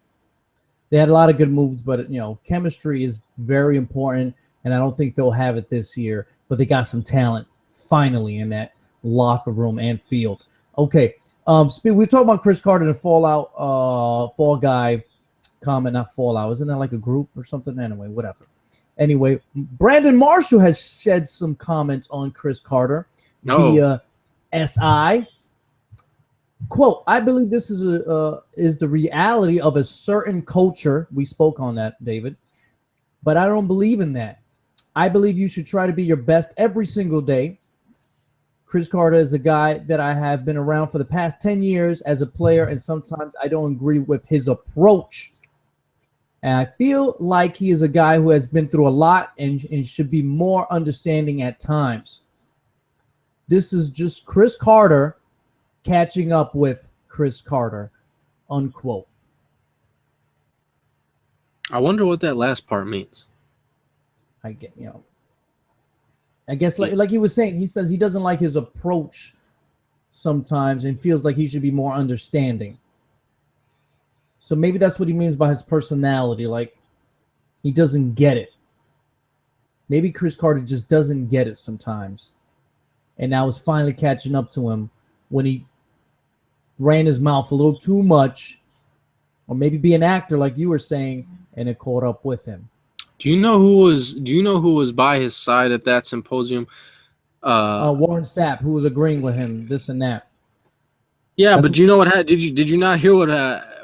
they had a lot of good moves, but chemistry is very important, and I don't think they'll have it this year. But they got some talent finally in that locker room and field. Okay, we talked about Chris Carter and Fall Guy comment, not Fallout. Isn't that like a group or something? Anyway, Brandon Marshall has shed some comments on Chris Carter via SI. Quote, I believe this is the reality of a certain culture. We spoke on that, David. But I don't believe in that. I believe you should try to be your best every single day. Chris Carter is a guy that I have been around for the past 10 years as a player, and sometimes I don't agree with his approach. And I feel like he is a guy who has been through a lot and should be more understanding at times. This is just Chris Carter catching up with Chris Carter, unquote. I wonder what that last part means. I guess like he was saying, he says he doesn't like his approach sometimes and feels like he should be more understanding. So maybe that's what he means by his personality. Like he doesn't get it. Maybe Chris Carter just doesn't get it sometimes. And now it's finally catching up to him when he ran his mouth a little too much, or maybe be an actor like you were saying, and it caught up with him. Do you know who was by his side at that symposium? Warren Sapp, who was agreeing with him, this and that. Yeah, but do you know what? Did you not hear what?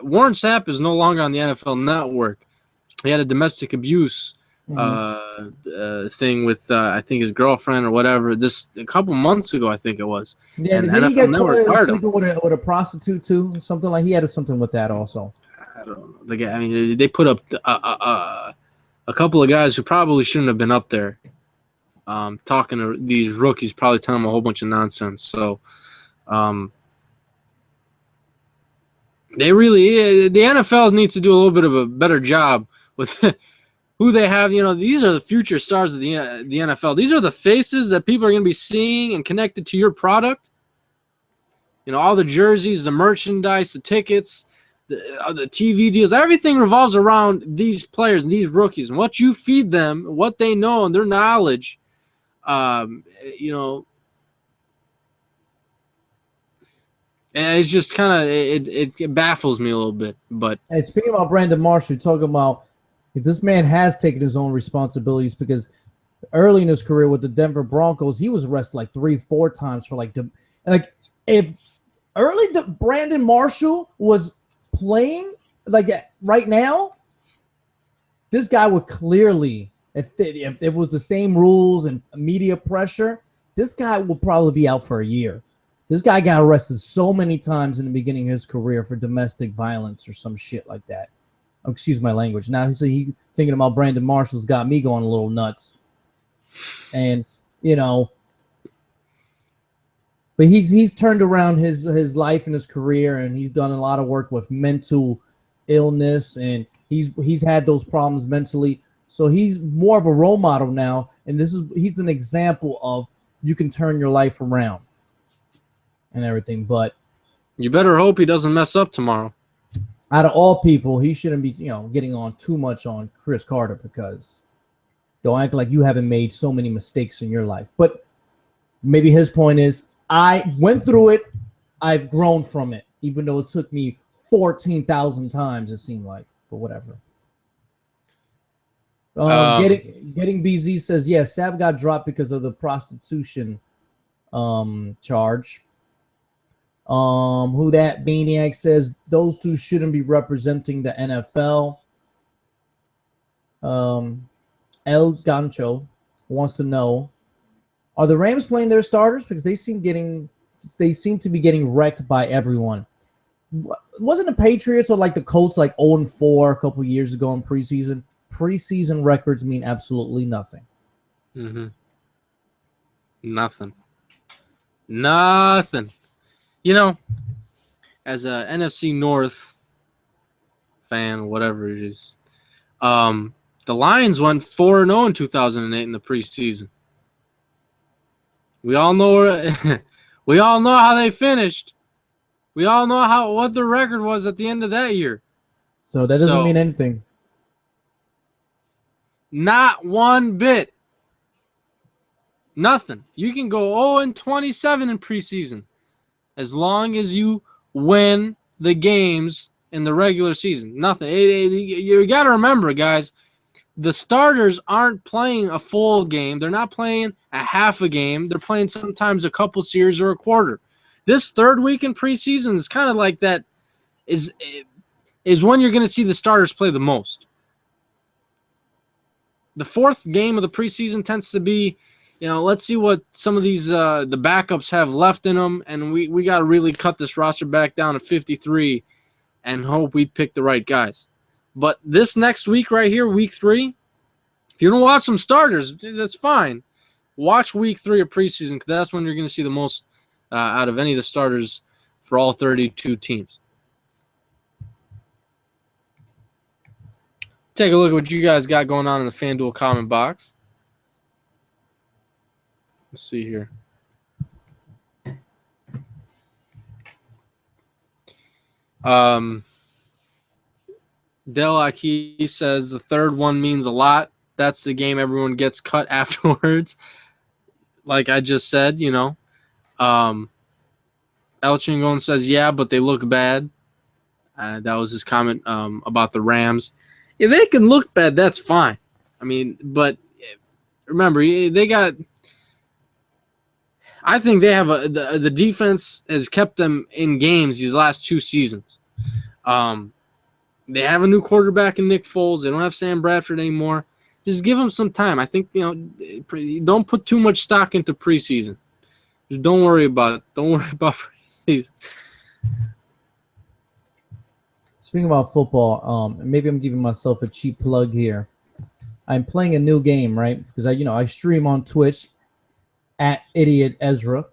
Warren Sapp is no longer on the NFL Network. He had a domestic abuse thing with I think his girlfriend or whatever. This a couple months ago, I think it was. Yeah, and did he get caught sleeping with a prostitute too? Something like he had something with that also. I don't know. The guy. I mean, they put up a couple of guys who probably shouldn't have been up there. Talking to these rookies, probably telling them a whole bunch of nonsense. So, the NFL needs to do a little bit of a better job with who they have. These are the future stars of the NFL. These are the faces that people are going to be seeing and connected to your product. All the jerseys, the merchandise, the tickets, the TV deals, everything revolves around these players and these rookies and what you feed them, what they know and their knowledge. And it's just kind of it baffles me a little bit. But hey, speaking about Brandon Marshall, talking about this man has taken his own responsibilities, because early in his career with the Denver Broncos, he was arrested like 3-4 times for if Brandon Marshall was playing right now, this guy would clearly, if it was the same rules and media pressure, this guy will probably be out for a year. This guy got arrested so many times in the beginning of his career for domestic violence or some shit like that. Oh, excuse my language. Now he's thinking about Brandon Marshall's got me going a little nuts. And, but he's turned around his life and his career, and he's done a lot of work with mental illness, and he's had those problems mentally. So he's more of a role model now, and he's an example of you can turn your life around and everything. But you better hope he doesn't mess up tomorrow. Out of all people, he shouldn't be getting on too much on Chris Carter, because don't act like you haven't made so many mistakes in your life. But maybe his point is, I went through it, I've grown from it, even though it took me 14,000 times, it seemed like, but whatever. Getting BZ says, yes, Sapp got dropped because of the prostitution charge. Who that Maniac says, those two shouldn't be representing the NFL. El Gancho wants to know, are the Rams playing their starters? Because they seem to be getting wrecked by everyone. Wasn't the Patriots or the Colts 0-4 a couple years ago in preseason? Preseason records mean absolutely nothing. Mm-hmm. Nothing. As a NFC North fan, whatever it is, the Lions went 4-0 in 2008 in the preseason. We all know how they finished. We all know what the record was at the end of that year. So that doesn't mean anything. Not one bit. Nothing. You can go 0-27 in preseason as long as you win the games in the regular season. Nothing. You got to remember, guys, the starters aren't playing a full game. They're not playing a half a game. They're playing sometimes a couple series or a quarter. This third week in preseason is kind of like that is when you're going to see the starters play the most. The fourth game of the preseason tends to be, let's see what some of these the backups have left in them, and we got to really cut this roster back down to 53 and hope we pick the right guys. But this next week right here, week 3, if you don't watch some starters, that's fine. Watch week 3 of preseason, because that's when you're going to see the most out of any of the starters for all 32 teams. Take a look at what you guys got going on in the FanDuel comment box. Let's see here. Del Aki says the third one means a lot. That's the game everyone gets cut afterwards. Like I just said, El Chingon says, yeah, but they look bad. That was his comment about the Rams. If they can look bad, that's fine. But remember, they got – I think they have the defense has kept them in games these last 2 seasons. They have a new quarterback in Nick Foles. They don't have Sam Bradford anymore. Just give them some time. I think, don't put too much stock into preseason. Just don't worry about it. Don't worry about preseason. Speaking about football, maybe I'm giving myself a cheap plug here. I'm playing a new game, right? Because I stream on Twitch at Idiot Ezra,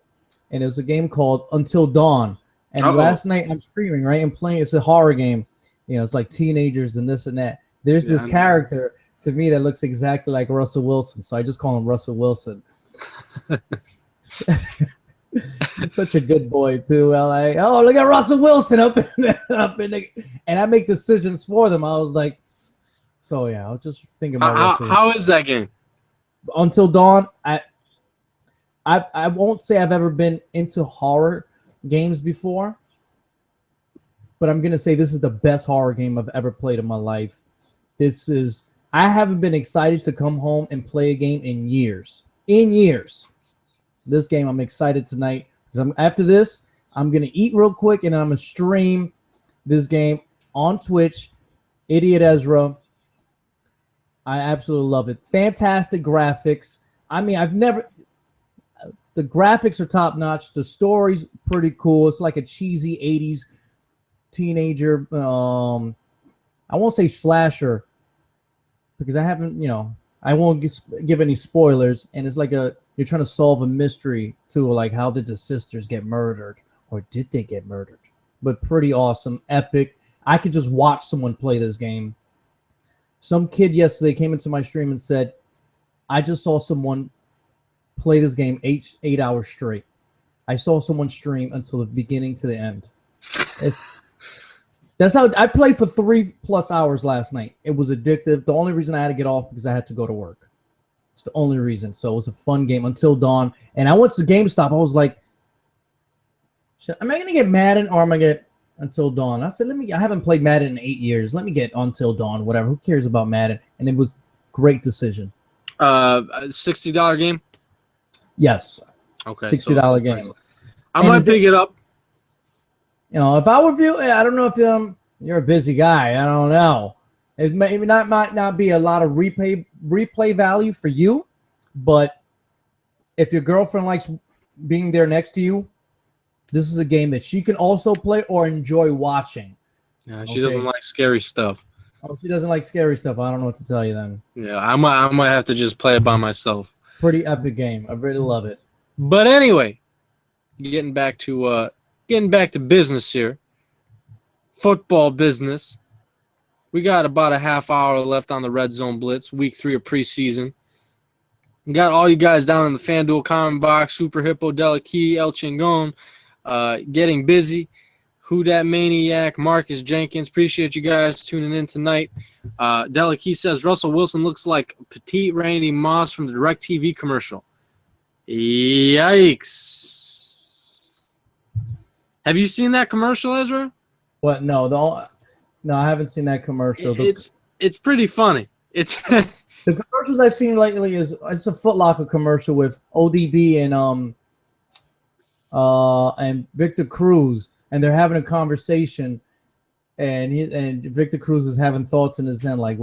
and it's a game called Until Dawn. And last night I'm streaming, right? I'm playing. It's a horror game. It's like teenagers and this and that. There's this character to me that looks exactly like Russell Wilson, so I just call him Russell Wilson. He's such a good boy too. Like, oh, look at Russell Wilson up in the, and I make decisions for them. I was like, so yeah, I was just thinking about how is that game? Until Dawn. I won't say I've ever been into horror games before, but I'm gonna say this is the best horror game I've ever played in my life. I haven't been excited to come home and play a game in years. This game, I'm excited tonight because after this, I'm gonna eat real quick and I'm gonna stream this game on Twitch. Idiot Ezra. I absolutely love it. Fantastic graphics. I mean, the graphics are top notch. The story's pretty cool. It's like a cheesy 80s teenager. I won't say slasher because I haven't, I won't give any spoilers. And it's like you're trying to solve a mystery too, like how did the sisters get murdered or did they get murdered? But pretty awesome, epic. I could just watch someone play this game. Some kid yesterday came into my stream and said, I just saw someone play this game 8 hours straight. I saw someone stream until the beginning to the end. That's how I played for 3+ hours last night. It was addictive. The only reason I had to get off because I had to go to work. It's the only reason. So it was a fun game Until Dawn. And I went to GameStop. I was like, am I going to get Madden or am I going to get Until Dawn? I said, I haven't played Madden in 8 years. Let me get Until Dawn, whatever. Who cares about Madden? And it was a great decision. $60 game? Yes. Okay. $60 game. I might pick it up. If I were you, I don't know if you're a busy guy. I don't know. It might not be a lot of replay value for you, but if your girlfriend likes being there next to you, this is a game that she can also play or enjoy watching. Yeah, she doesn't like scary stuff. Oh, she doesn't like scary stuff. I don't know what to tell you then. Yeah, I might have to just play it by myself. Pretty epic game. I really love it. But anyway, getting back to business here. Football business. We got about a half hour left on the Red Zone Blitz, week 3 of preseason. We got all you guys down in the FanDuel comment box, Super Hippo, Delakey, El Chingon, getting busy. Who Dat Maniac, Marcus Jenkins. Appreciate you guys tuning in tonight. Delakey says Russell Wilson looks like petite Randy Moss from the DirecTV commercial. Yikes. Have you seen that commercial, Ezra? What? No, I haven't seen that commercial. It's pretty funny. It's the commercials I've seen lately it's a Foot Locker commercial with ODB and Victor Cruz, and they're having a conversation, and Victor Cruz is having thoughts in his head like,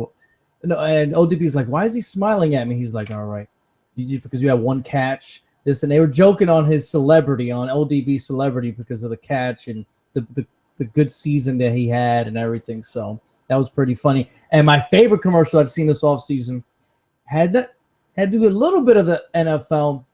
and ODB's like, why is he smiling at me? He's like, all right, because you have one catch. This, and they were joking on his celebrity, on ODB celebrity, because of the catch and the good season that he had and everything. So that was pretty funny. And my favorite commercial I've seen this offseason had to do a little bit of the NFL.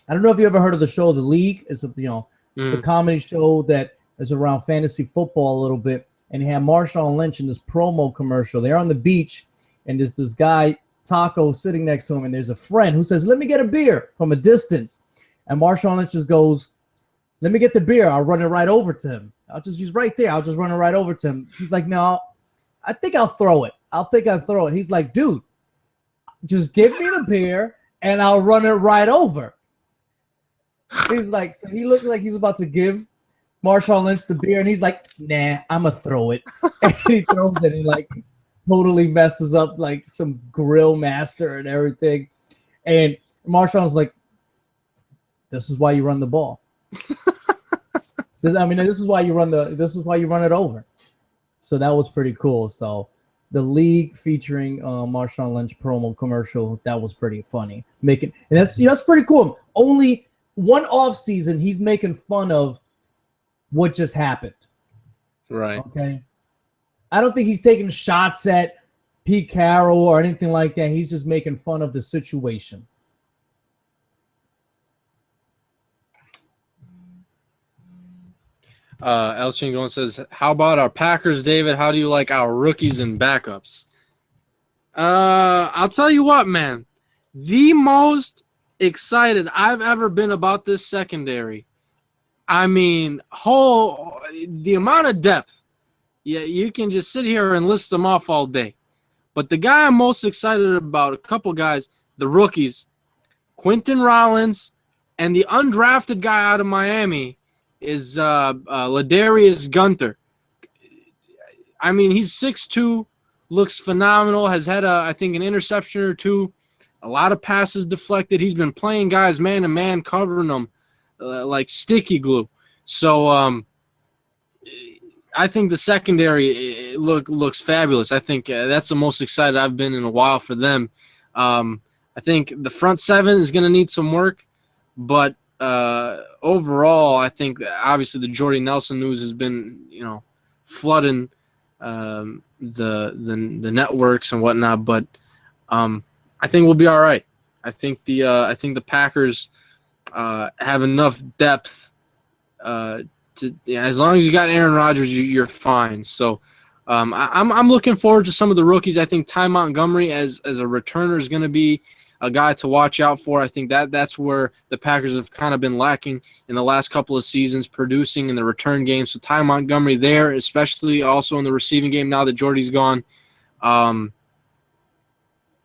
I don't know if you ever heard of the show The League. It's it's a comedy show that is around fantasy football a little bit. And he had Marshawn Lynch in this promo commercial. They're on the beach, and there's this guy, Taco, sitting next to him, and there's a friend who says, let me get a beer from a distance. And Marshawn Lynch just goes, let me get the beer. I'll run it right over to him. He's right there. I'll just run it right over to him. He's like, no, I think I'll throw it. He's like, dude, just give me the beer and I'll run it right over. He's like, so he looks like he's about to give Marshawn Lynch the beer, and he's like, nah, I'm going to throw it. And he throws it and like totally messes up like some grill master and everything. And Marshawn's like, this is why you run the ball. This is why you run it over. So that was pretty cool. So the League featuring Marshawn Lynch promo commercial, that was pretty funny. That's pretty cool. Only one off season he's making fun of what just happened. Right. Okay. I don't think he's taking shots at Pete Carroll or anything like that. He's just making fun of the situation. Elchin Goin says, how about our Packers, David? How do you like our rookies and backups? I'll tell you what, man. The most excited I've ever been about this secondary. I mean, the amount of depth. Yeah, you can just sit here and list them off all day. But the guy I'm most excited about, a couple guys, the rookies, Quentin Rollins, and the undrafted guy out of Miami is Ladarius Gunter. I mean, he's 6'2", looks phenomenal, has had, I think, an interception or two, a lot of passes deflected. He's been playing guys man-to-man, covering them like sticky glue. So I think the secondary looks fabulous. I think that's the most excited I've been in a while for them. I think the front seven is going to need some work, but overall, I think that obviously the Jordy Nelson news has been, flooding the networks and whatnot. But I think we'll be all right. I think the Packers have enough depth as long as you got Aaron Rodgers, you're fine. So I'm looking forward to some of the rookies. I think Ty Montgomery as a returner is going to be a guy to watch out for. I think that's where the Packers have kind of been lacking in the last couple of seasons, producing in the return game. So Ty Montgomery there, especially also in the receiving game now that Jordy's gone.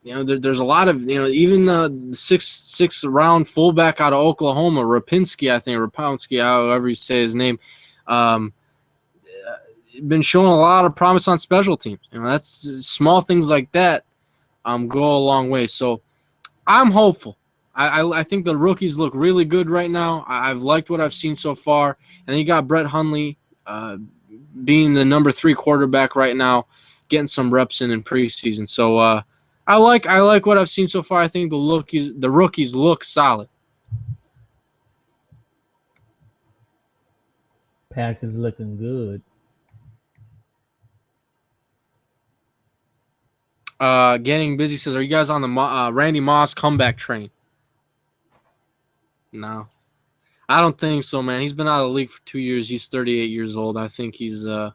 There's a lot of, even the sixth round fullback out of Oklahoma, Rapinski, however you say his name, been showing a lot of promise on special teams. That's small things like that go a long way. So I'm hopeful. I think the rookies look really good right now. I've liked what I've seen so far. And then you got Brett Hundley being the number 3 quarterback right now, getting some reps in preseason. So I like what I've seen so far. I think the rookies look solid. Pack is looking good. Getting busy says, are you guys on the Randy Moss comeback train? No, I don't think so, man. He's been out of the league for 2 years. He's 38 years old. I think I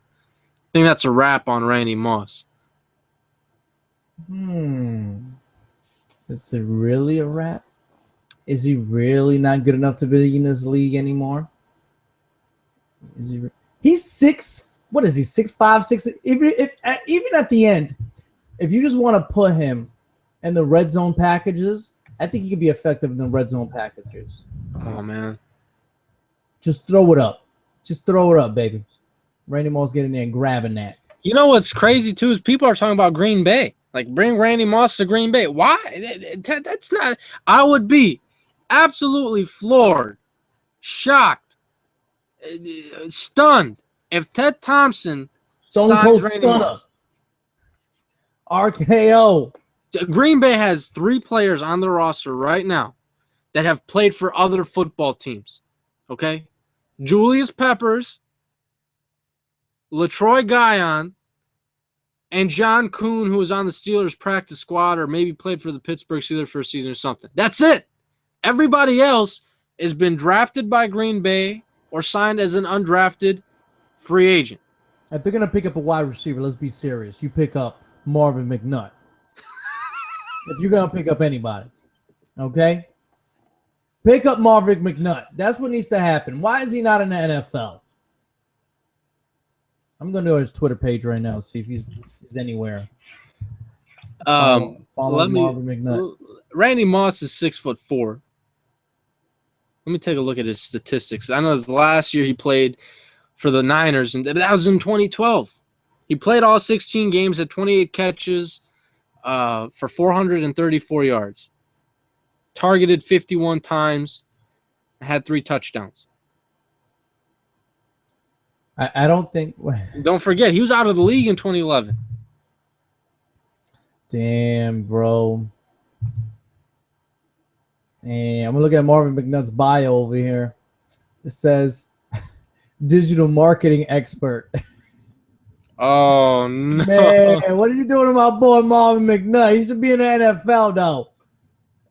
think that's a wrap on Randy Moss. Is it really a wrap? Is he really not good enough to be in this league anymore? Is he? He's 6. What is he? 6'5", 6. Even at the end, if you just want to put him in the red zone packages, I think he could be effective in the red zone packages. Oh man, just throw it up. Just throw it up, baby. Randy Moss getting there and grabbing that. You know what's crazy too is people are talking about Green Bay. Like, bring Randy Moss to Green Bay. Why? That's not – I would be absolutely floored, shocked, stunned if Ted Thompson Stone Cold Stunner. RKO. Green Bay has 3 players on the roster right now that have played for other football teams, okay? Julius Peppers, LaTroy Guion, and John Kuhn, who was on the Steelers practice squad or maybe played for the Pittsburgh Steelers for a season or something. That's it. Everybody else has been drafted by Green Bay or signed as an undrafted free agent. If they're going to pick up a wide receiver, let's be serious. You pick up Marvin McNutt. If you're going to pick up anybody, okay? Pick up Marvin McNutt. That's what needs to happen. Why is he not in the NFL? I'm going to go to his Twitter page right now, see if he's anywhere. Follow Marvin McNutt. Randy Moss is 6'4". Let me take a look at his statistics. I know his last year he played for the Niners, and that was in 2012. He played all 16 games, had 28 catches for 434 yards. Targeted 51 times, had 3 touchdowns. I don't think. Don't forget, he was out of the league in 2011. Damn, bro. Damn, I'm gonna look at Marvin McNutt's bio over here. It says digital marketing expert. Oh no! Man, what are you doing to my boy Marvin McNutt? He should be in the NFL though.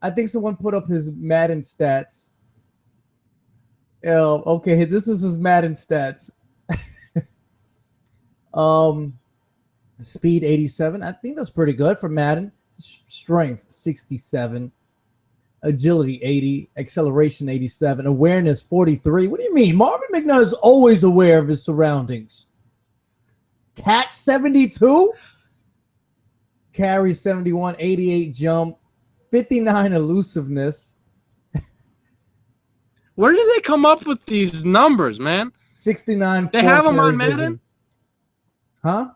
I think someone put up his Madden stats. Okay, this is his Madden stats. Speed 87. I think that's pretty good for Madden. Strength 67. Agility 80. Acceleration 87. Awareness 43. What do you mean? Marvin McNutt is always aware of his surroundings. Catch 72. Carry 71. 88 jump. 59 elusiveness. Where did they come up with these numbers, man? 69. They have him on vision. Madden? Huh?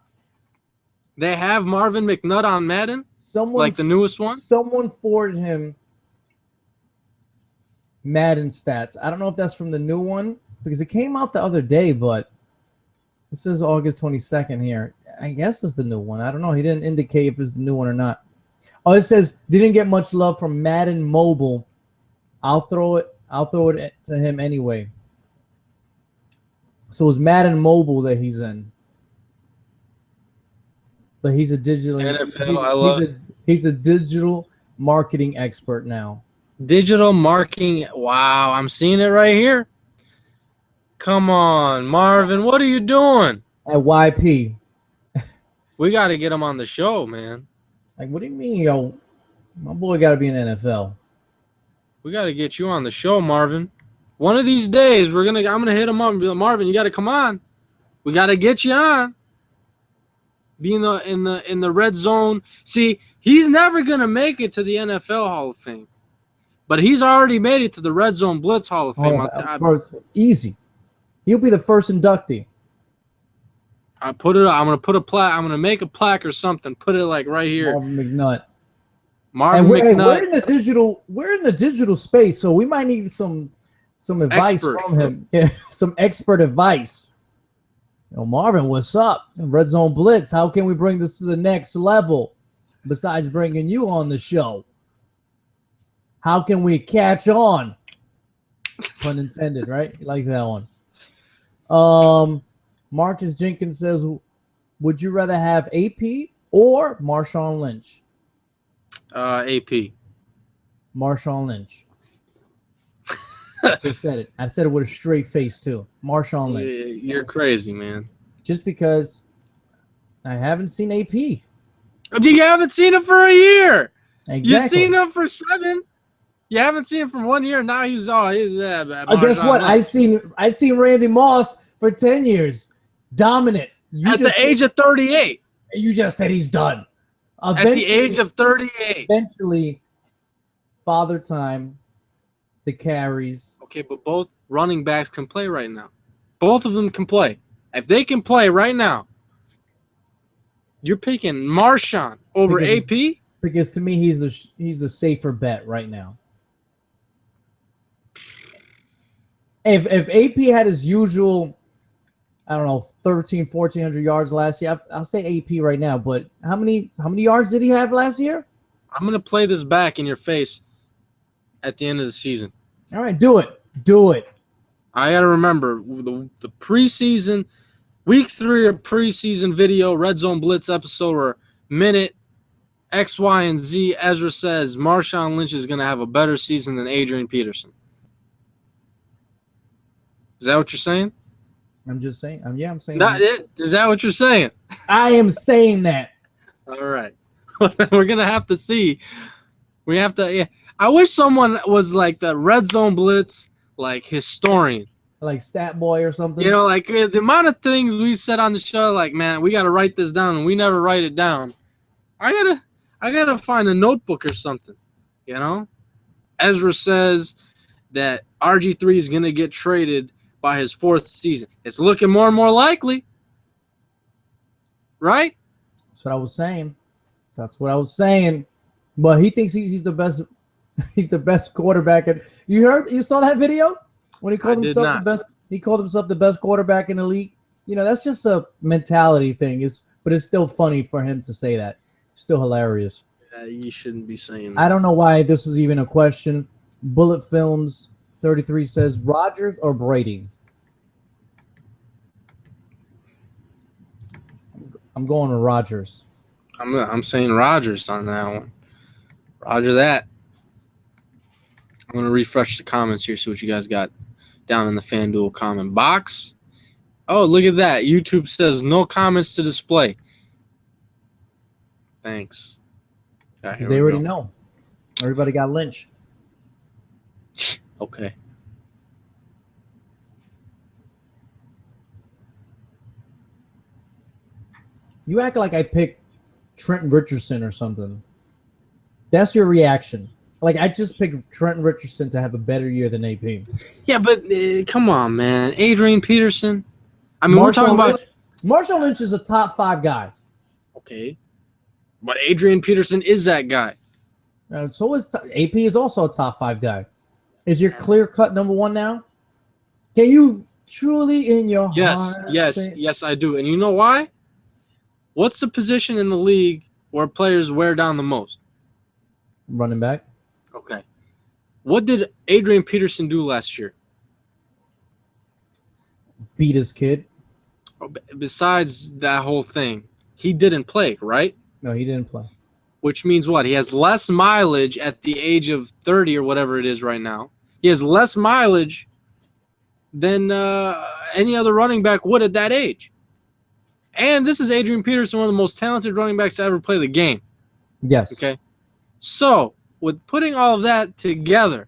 They have Marvin McNutt on Madden? Like the newest one? Someone forwarded him Madden stats. I don't know if that's from the new one because it came out the other day, but this is August 22nd here. I guess it's the new one. I don't know. He didn't indicate if it's the new one or not. Oh, it says didn't get much love from Madden Mobile. I'll throw it to him anyway. So it's Madden Mobile that he's in. But he's a digital NFL, he's a digital marketing expert now. Digital marketing. Wow, I'm seeing it right here. Come on, Marvin, what are you doing? At YP. We got to get him on the show, man. Like, what do you mean, yo? My boy got to be in the NFL. We got to get you on the show, Marvin. One of these days, I'm gonna hit him up and be like, Marvin, you got to come on. We got to get you on. Be in the red zone. See, he's never gonna make it to the NFL Hall of Fame, but he's already made it to the Red Zone Blitz Hall of Fame. Easy. He'll be the first inductee. I'm gonna make a plaque or something. Put it like right here. Marvin McNutt. McNutt. We're in the digital space, so we might need some advice from him. Yeah, some expert advice. Marvin, what's up? Red Zone Blitz. How can we bring this to the next level? Besides bringing you on the show, how can we catch on? Pun intended, right? You like that one. Marcus Jenkins says, would you rather have AP or Marshawn Lynch? AP. Marshawn Lynch. Just said it. I said it with a straight face, too. Marshawn Lynch. You're crazy, man. Just because I haven't seen AP. You haven't seen him for a year. Exactly. You've seen him for 7. You haven't seen him for 1 year. Now he's guess what? I seen Randy Moss for 10 years. Dominant. At the age of 38. You just said he's done. At the age of 38. Eventually, Father Time, the carries. Okay, but both running backs can play right now. Both of them can play. If they can play right now, you're picking Marshawn over AP? Because to me, he's the safer bet right now. If AP had his usual, I don't know, 1,400 yards last year, I'll say AP right now. But how many yards did he have last year? I'm going to play this back in your face at the end of the season. All right, do it. Do it. I got to remember the preseason, week 3 of preseason video, Red Zone Blitz episode, or minute X, Y, and Z. Ezra says Marshawn Lynch is going to have a better season than Adrian Peterson. Is that what you're saying? I'm just saying. I'm saying. Is that what you're saying? I am saying that. All right. We're going to have to see. We have to. Yeah. I wish someone was like the Red Zone Blitz, like historian. Like Stat Boy or something. Like the amount of things we said on the show, like, man, we got to write this down, and we never write it down. I gotta find a notebook or something, Ezra says that RG3 is going to get traded by his 4th season. It's looking more and more likely. Right? That's what I was saying. But he thinks he's the best. He's the best quarterback. You saw that video when he called himself the best. He called himself the best quarterback in the league. That's just a mentality thing. But it's still funny for him to say that. Still hilarious. You shouldn't be saying that. I don't know why this is even a question. Bullet Films 33 says Rodgers or Brady. I'm going to Rodgers. I'm saying Rodgers on that one. Roger that. I'm going to refresh the comments here, see what you guys got down in the FanDuel comment box. Oh, look at that. YouTube says no comments to display. Thanks. Because they already know. Everybody got Lynch. Okay. You act like I picked Trenton Richardson or something. That's your reaction. Like, I just picked Trenton Richardson to have a better year than AP. Yeah, but come on, man. Adrian Peterson. I mean, we're talking about Marshawn Lynch is a top 5 guy. Okay. But Adrian Peterson is that guy. So is AP is also a top 5 guy. Is your clear-cut number 1 now? Can you truly in your heart Yes, I do. And you know why? What's the position in the league where players wear down the most? Running back. Okay. What did Adrian Peterson do last year? Beat his kid. Besides that whole thing, he didn't play, right? No, he didn't play. Which means what? He has less mileage at the age of 30 or whatever it is right now. He has less mileage than any other running back would at that age. And this is Adrian Peterson, one of the most talented running backs to ever play the game. Yes. Okay. So, with putting all of that together,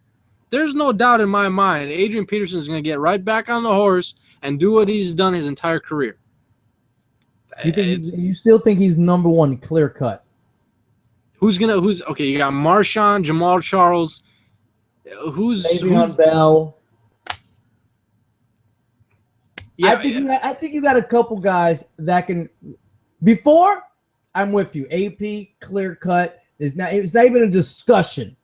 there's no doubt in my mind Adrian Peterson is going to get right back on the horse and do what he's done his entire career. You still think he's number 1 clear cut? Okay, you got Marshawn, Jamal Charles. Le'Veon Bell. Yeah, I think you got a couple guys that can. Before, I'm with you. AP clear cut is not. It's not even a discussion.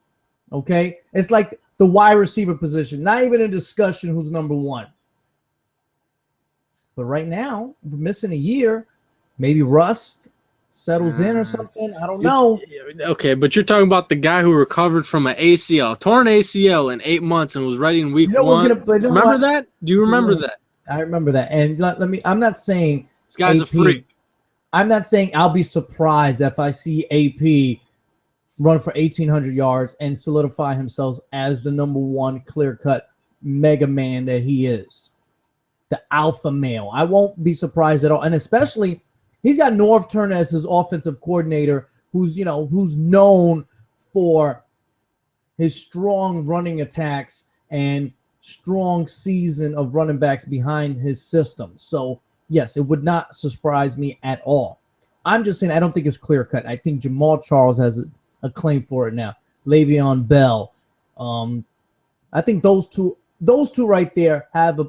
Okay, it's like the wide receiver position. Not even a discussion. Who's number 1? But right now, we're missing a year. Maybe Rust settles in or something. I don't know. Okay, but you're talking about the guy who recovered from an ACL, torn ACL in 8 months and was ready in week 1. Remember that? Do you remember that? I remember that. And let me. I'm not saying this guy's AP, a freak. I'm not saying I'll be surprised if I see AP run for 1,800 yards and solidify himself as the number 1 clear-cut mega man that he is, the alpha male. I won't be surprised at all, and especially he's got Norv Turner as his offensive coordinator, who's known for his strong running attacks and strong season of running backs behind his system. So, yes, it would not surprise me at all. I'm just saying I don't think it's clear-cut. I think Jamal Charles has a claim for it now. Le'Veon Bell. I think those two right there have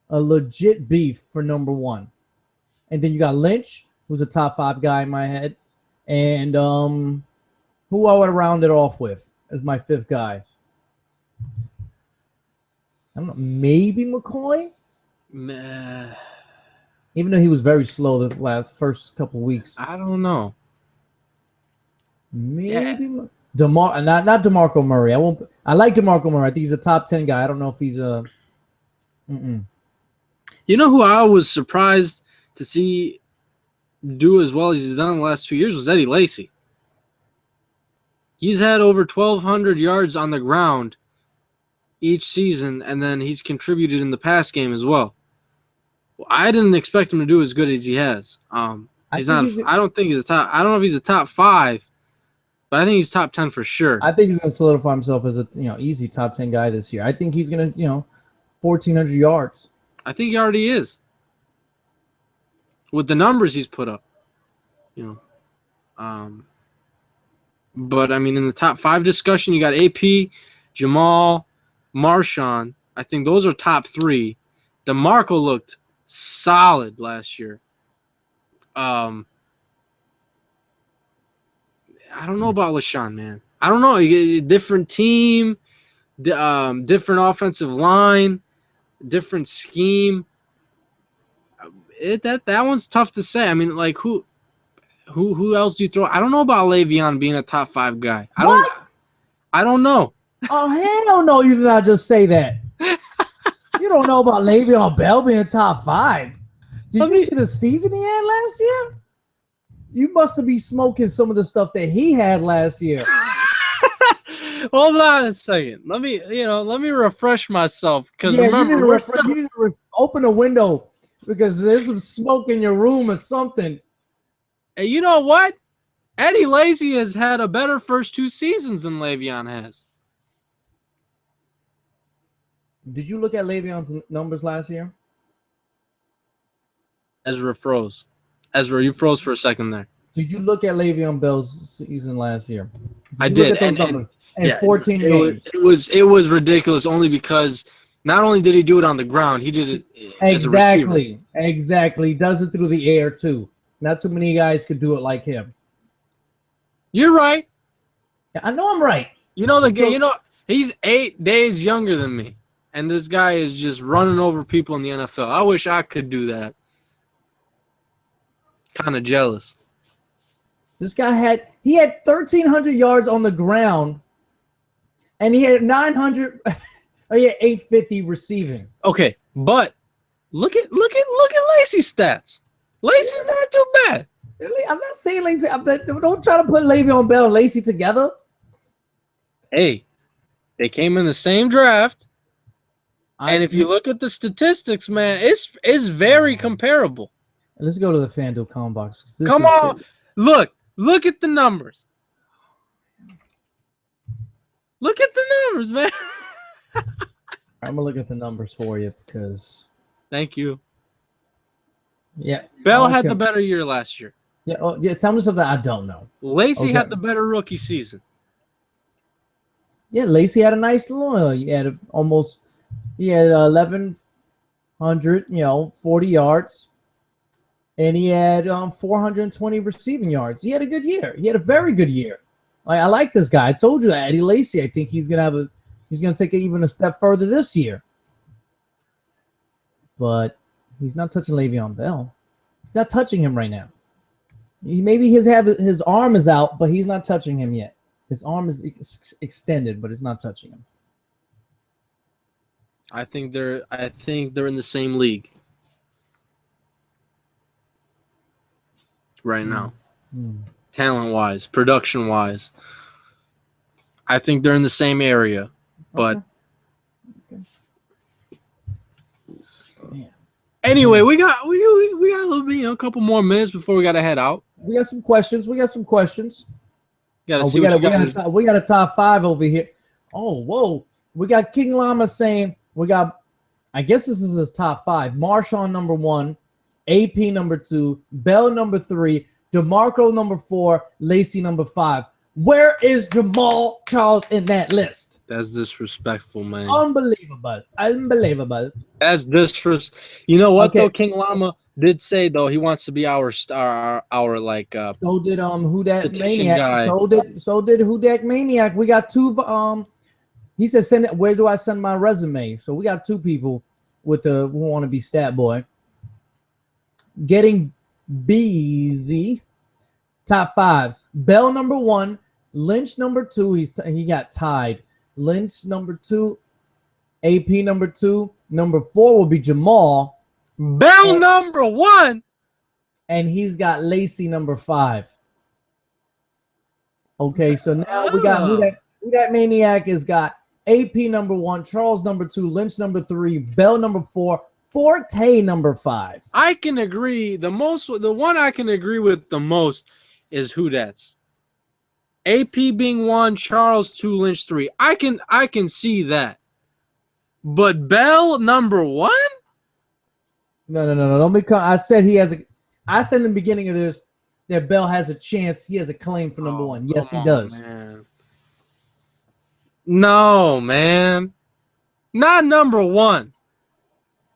a legit beef for number 1. And then you got Lynch, who's a top 5 guy in my head. And who I would round it off with as my 5th guy. I don't know, maybe McCoy? Meh. Even though he was very slow the first couple weeks. I don't know. Maybe not DeMarco Murray. I like DeMarco Murray. I think he's a top 10 guy. I don't know if he's a You know who I was surprised to see do as well as he's done in the last 2 years was Eddie Lacy. He's had over 1,200 yards on the ground each season, and then he's contributed in the pass game as well. I didn't expect him to do as good as he has. I don't think he's a top. I don't know if he's a top 5, but I think he's top 10 for sure. I think he's going to solidify himself as a easy top 10 guy this year. I think he's going to 1,400 yards. I think he already is with the numbers he's put up. But I mean, in the top 5 discussion, you got AP, Jamal, Marshawn. I think those are top 3. DeMarco looked solid last year. I don't know about LaShawn, man. I don't know. Different team, different offensive line, different scheme. That one's tough to say. I mean, like who else do you throw? I don't know about Le'Veon being a top 5 guy. I don't know. Oh, hell no, you did not just say that. You don't know about Le'Veon Bell being top 5. Did you see the season he had last year? You must have been smoking some of the stuff that he had last year. Hold on a second. Let me refresh myself because remember, you need to open a window because there's some smoke in your room or something. And you know what? Eddie Lacy has had a better first 2 seasons than Le'Veon has. Did you look at Le'Veon's numbers last year? Ezra froze. Ezra, you froze for a second there. Did you look at Le'Veon Bell's season last year? I did. And 14 games. It was ridiculous only because not only did he do it on the ground, he did it as a receiver. Exactly. He does it through the air too. Not too many guys could do it like him. You're right. Yeah, I know I'm right. He's 8 days younger than me. And this guy is just running over people in the NFL. I wish I could do that. Kind of jealous. This guy had 1,300 yards on the ground, and he had 900. He had 850 receiving. Okay, but look at Lacy's stats. Lacy's not too bad. I'm not saying Lacy. Don't try to put Le'Veon Bell and Lacy together. Hey, they came in the same draft. And if you look at the statistics, man, it's very comparable. Let's go to the FanDuel comment box. Come on. Look at the numbers. Look at the numbers, man. I'm going to look at the numbers for you because. Thank you. Yeah. Bell had the better year last year. Yeah. Tell me something I don't know. Lacy had the better rookie season. Yeah, Lacy had a nice little. He had 1,100, 40 yards. And he had 420 receiving yards. He had a good year. He had a very good year. I like this guy. I told you that Eddie Lacy. I think he's gonna take it even a step further this year. But he's not touching Le'Veon Bell. He's not touching him right now. Maybe his arm is out, but he's not touching him yet. His arm is extended, but it's not touching him. I think they're in the same league right now. Talent-wise, production-wise. I think they're in the same area, but anyway, we got a little bit, a couple more minutes before we got to head out. We got some questions. We got a top 5 over here. Oh, whoa. We got King Llama saying I guess this is his top 5. Marshawn number 1, AP number 2, Bell number 3, DeMarco number 4, Lacy number 5. Where is Jamal Charles in that list? That's disrespectful, man. Unbelievable. That's disrespectful. You know what, though? King Llama did say, though, he wants to be our star, so did Who Dat Maniac. Guy. So did Who Dat Maniac. We got 2 he said, "Send it. Where do I send my resume?" So we got 2 people who want to be stat boy. Getting busy. Top 5s. Bell number 1, Lynch number 2. He got tied. Lynch number 2, AP number 2. Number 4 will be Jamal. Bell number 1, and he's got Lacy number 5. Okay, so now we got Who Dat Maniac has got AP number 1, Charles number 2, Lynch number 3, Bell number 4, Forte number 5. I can agree. The one I can agree with the most is Who Dat's. AP being 1, Charles 2, Lynch 3. I can see that. But Bell number 1? No. Don't be. I said I said in the beginning of this that Bell has a chance. He has a claim for number 1. Yes, he does. Man. No, man. Not number 1.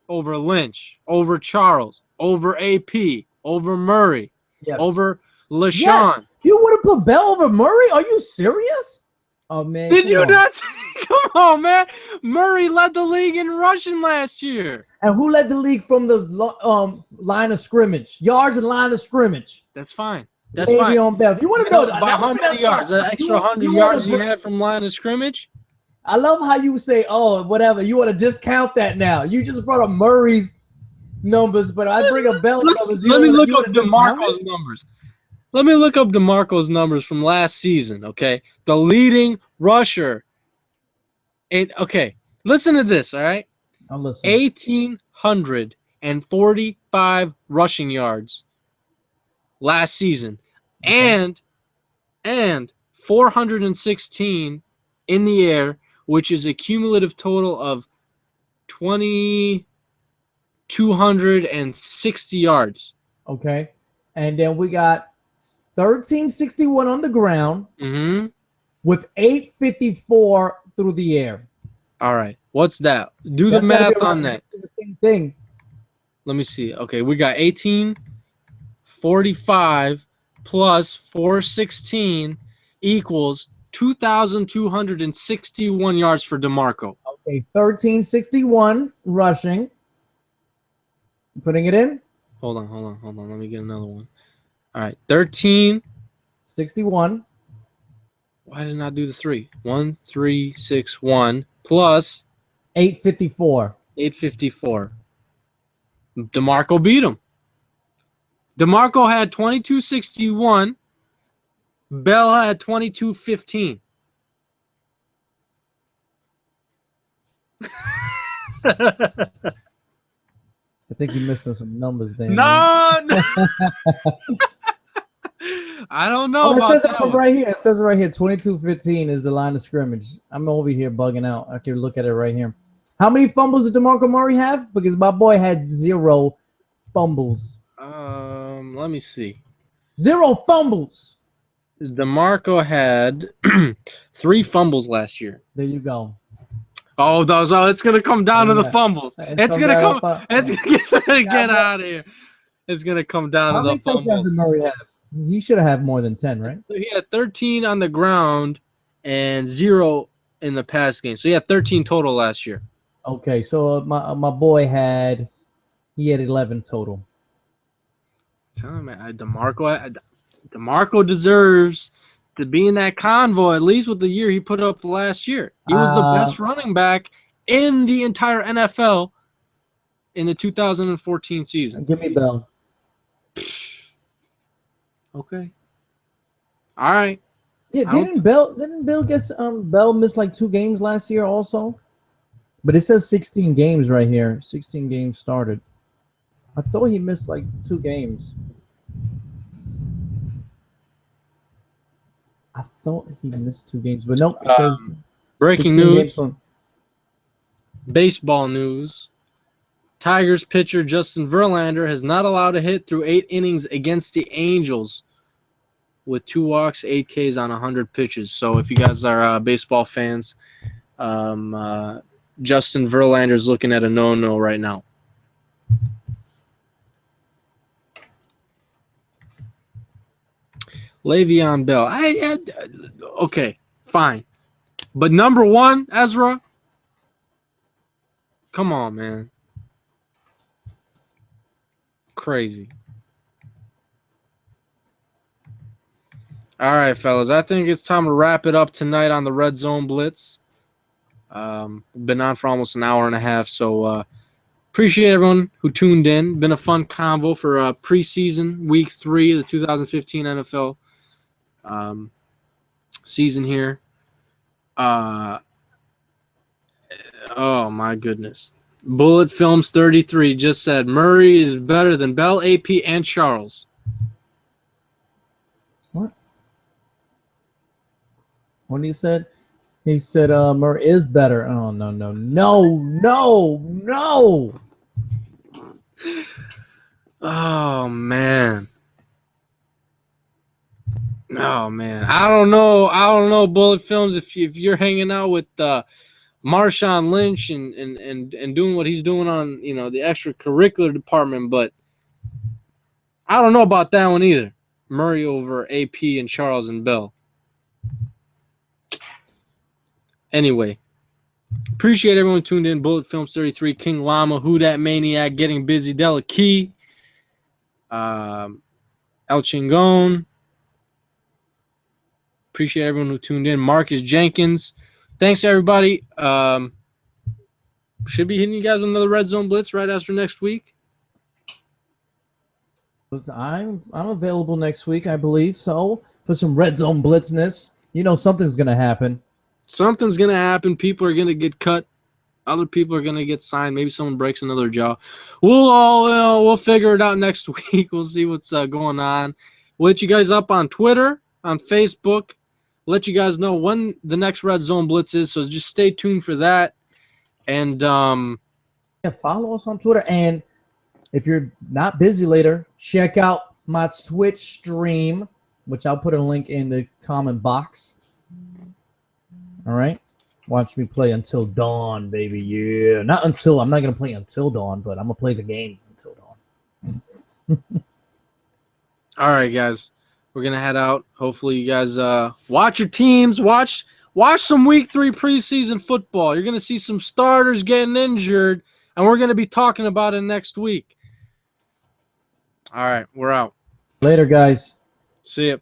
Over Lynch, over Charles, over AP, over Murray, over LaShawn. Yes. You would have put Bell over Murray? Are you serious? Oh, man. Did you not? Come on, man. Murray led the league in rushing last year. And who led the league from the line of scrimmage? Yards and line of scrimmage. That's fine. That's fine. On Bell. You want to know by how many yards? The extra 100 yards you had from line of scrimmage? I love how you say, oh, whatever. You want to discount that now. You just brought up Murray's numbers, but I bring up Bell's numbers. Let me look up DeMarco's numbers. Let me look up DeMarco's numbers from last season, okay? The leading rusher. Okay, listen to this, all right? I'm listening. 1,845 rushing yards last season, and 416 in the air, which is a cumulative total of 2,260 yards. Okay, and then we got 1,361 on the ground with 854 through the air. All right, what's that? Do the math on that. The same thing. Let me see. Okay, we got 1,845 plus 416 equals 2,261 yards for DeMarco. Okay, 1,361 rushing. Putting it in. Hold on. Let me get another one. All right, 1,361. Why didn't I do the 3? 1,361 plus 854. 854. DeMarco beat him. DeMarco had 2,261. Bell had 2,215. I think you're missing some numbers there. No. I don't know. It says it from right here. It says it right here. 22-15 is the line of scrimmage. I'm over here bugging out. I can look at it right here. How many fumbles did DeMarco Murray have? Because my boy had 0 fumbles. Let me see. 0 fumbles. DeMarco had 3 fumbles last year. There you go. Oh, it's gonna come down to the fumbles. It's gonna come. It's gonna get out of here. It's gonna come down to the fumbles. How many touchdowns did Murray have? He should have had more than 10, right? So he had 13 on the ground and 0 in the pass game. So he had 13 total last year. Okay, so my boy had 11 total. DeMarco deserves to be in that convoy, at least with the year he put up last year. He was the best running back in the entire NFL in the 2014 season. Give me Bell. Okay. All right. Yeah, didn't Bell get Bell miss like 2 games last year also? But it says 16 games right here. 16 games started. I thought he missed like 2 games. I thought he missed 2 games, but nope. It says breaking news. Baseball news. Tigers pitcher Justin Verlander has not allowed a hit through 8 innings against the Angels with 2 walks, 8 Ks on 100 pitches. So if you guys are baseball fans, Justin Verlander's looking at a no-no right now. Le'Veon Bell. Okay, fine. But number 1, Ezra, come on, man. Crazy. All right, fellas. I think it's time to wrap it up tonight on the Red Zone Blitz. Been on for almost an hour and a half, so appreciate everyone who tuned in. Been a fun convo for preseason week 3 of the 2015 NFL season here. Oh my goodness. Bullet Films 33 just said Murray is better than Bell, AP, and Charles. What? When he said Murray is better. Oh no. Oh man. I don't know, Bullet Films, if you're hanging out with Marshawn Lynch and doing what he's doing on, the extracurricular department, but I don't know about that one either. Murray over AP and Charles and Bell. Anyway, appreciate everyone who tuned in. Bullet Films 33, King Llama, Who Dat Maniac, Getting Busy, Della Key, El Chingon. Appreciate everyone who tuned in. Marcus Jenkins. Thanks to everybody. Should be hitting you guys with another Red Zone Blitz right after next week. I'm available next week, I believe. So for some Red Zone Blitzness, something's gonna happen. Something's gonna happen. People are gonna get cut. Other people are gonna get signed. Maybe someone breaks another jaw. We'll figure it out next week. We'll see what's going on. We'll let you guys up on Twitter, on Facebook. We'll let you guys know when the next Red Zone Blitz is. So just stay tuned for that. And follow us on Twitter. And if you're not busy later, check out my Twitch stream, which I'll put a link in the comment box. All right. Watch me play until dawn, baby. Yeah. I'm not going to play until dawn, but I'm going to play the game until dawn. All right, guys. We're going to head out. Hopefully you guys watch your teams. Watch some Week 3 preseason football. You're going to see some starters getting injured, and we're going to be talking about it next week. All right, we're out. Later, guys. See ya.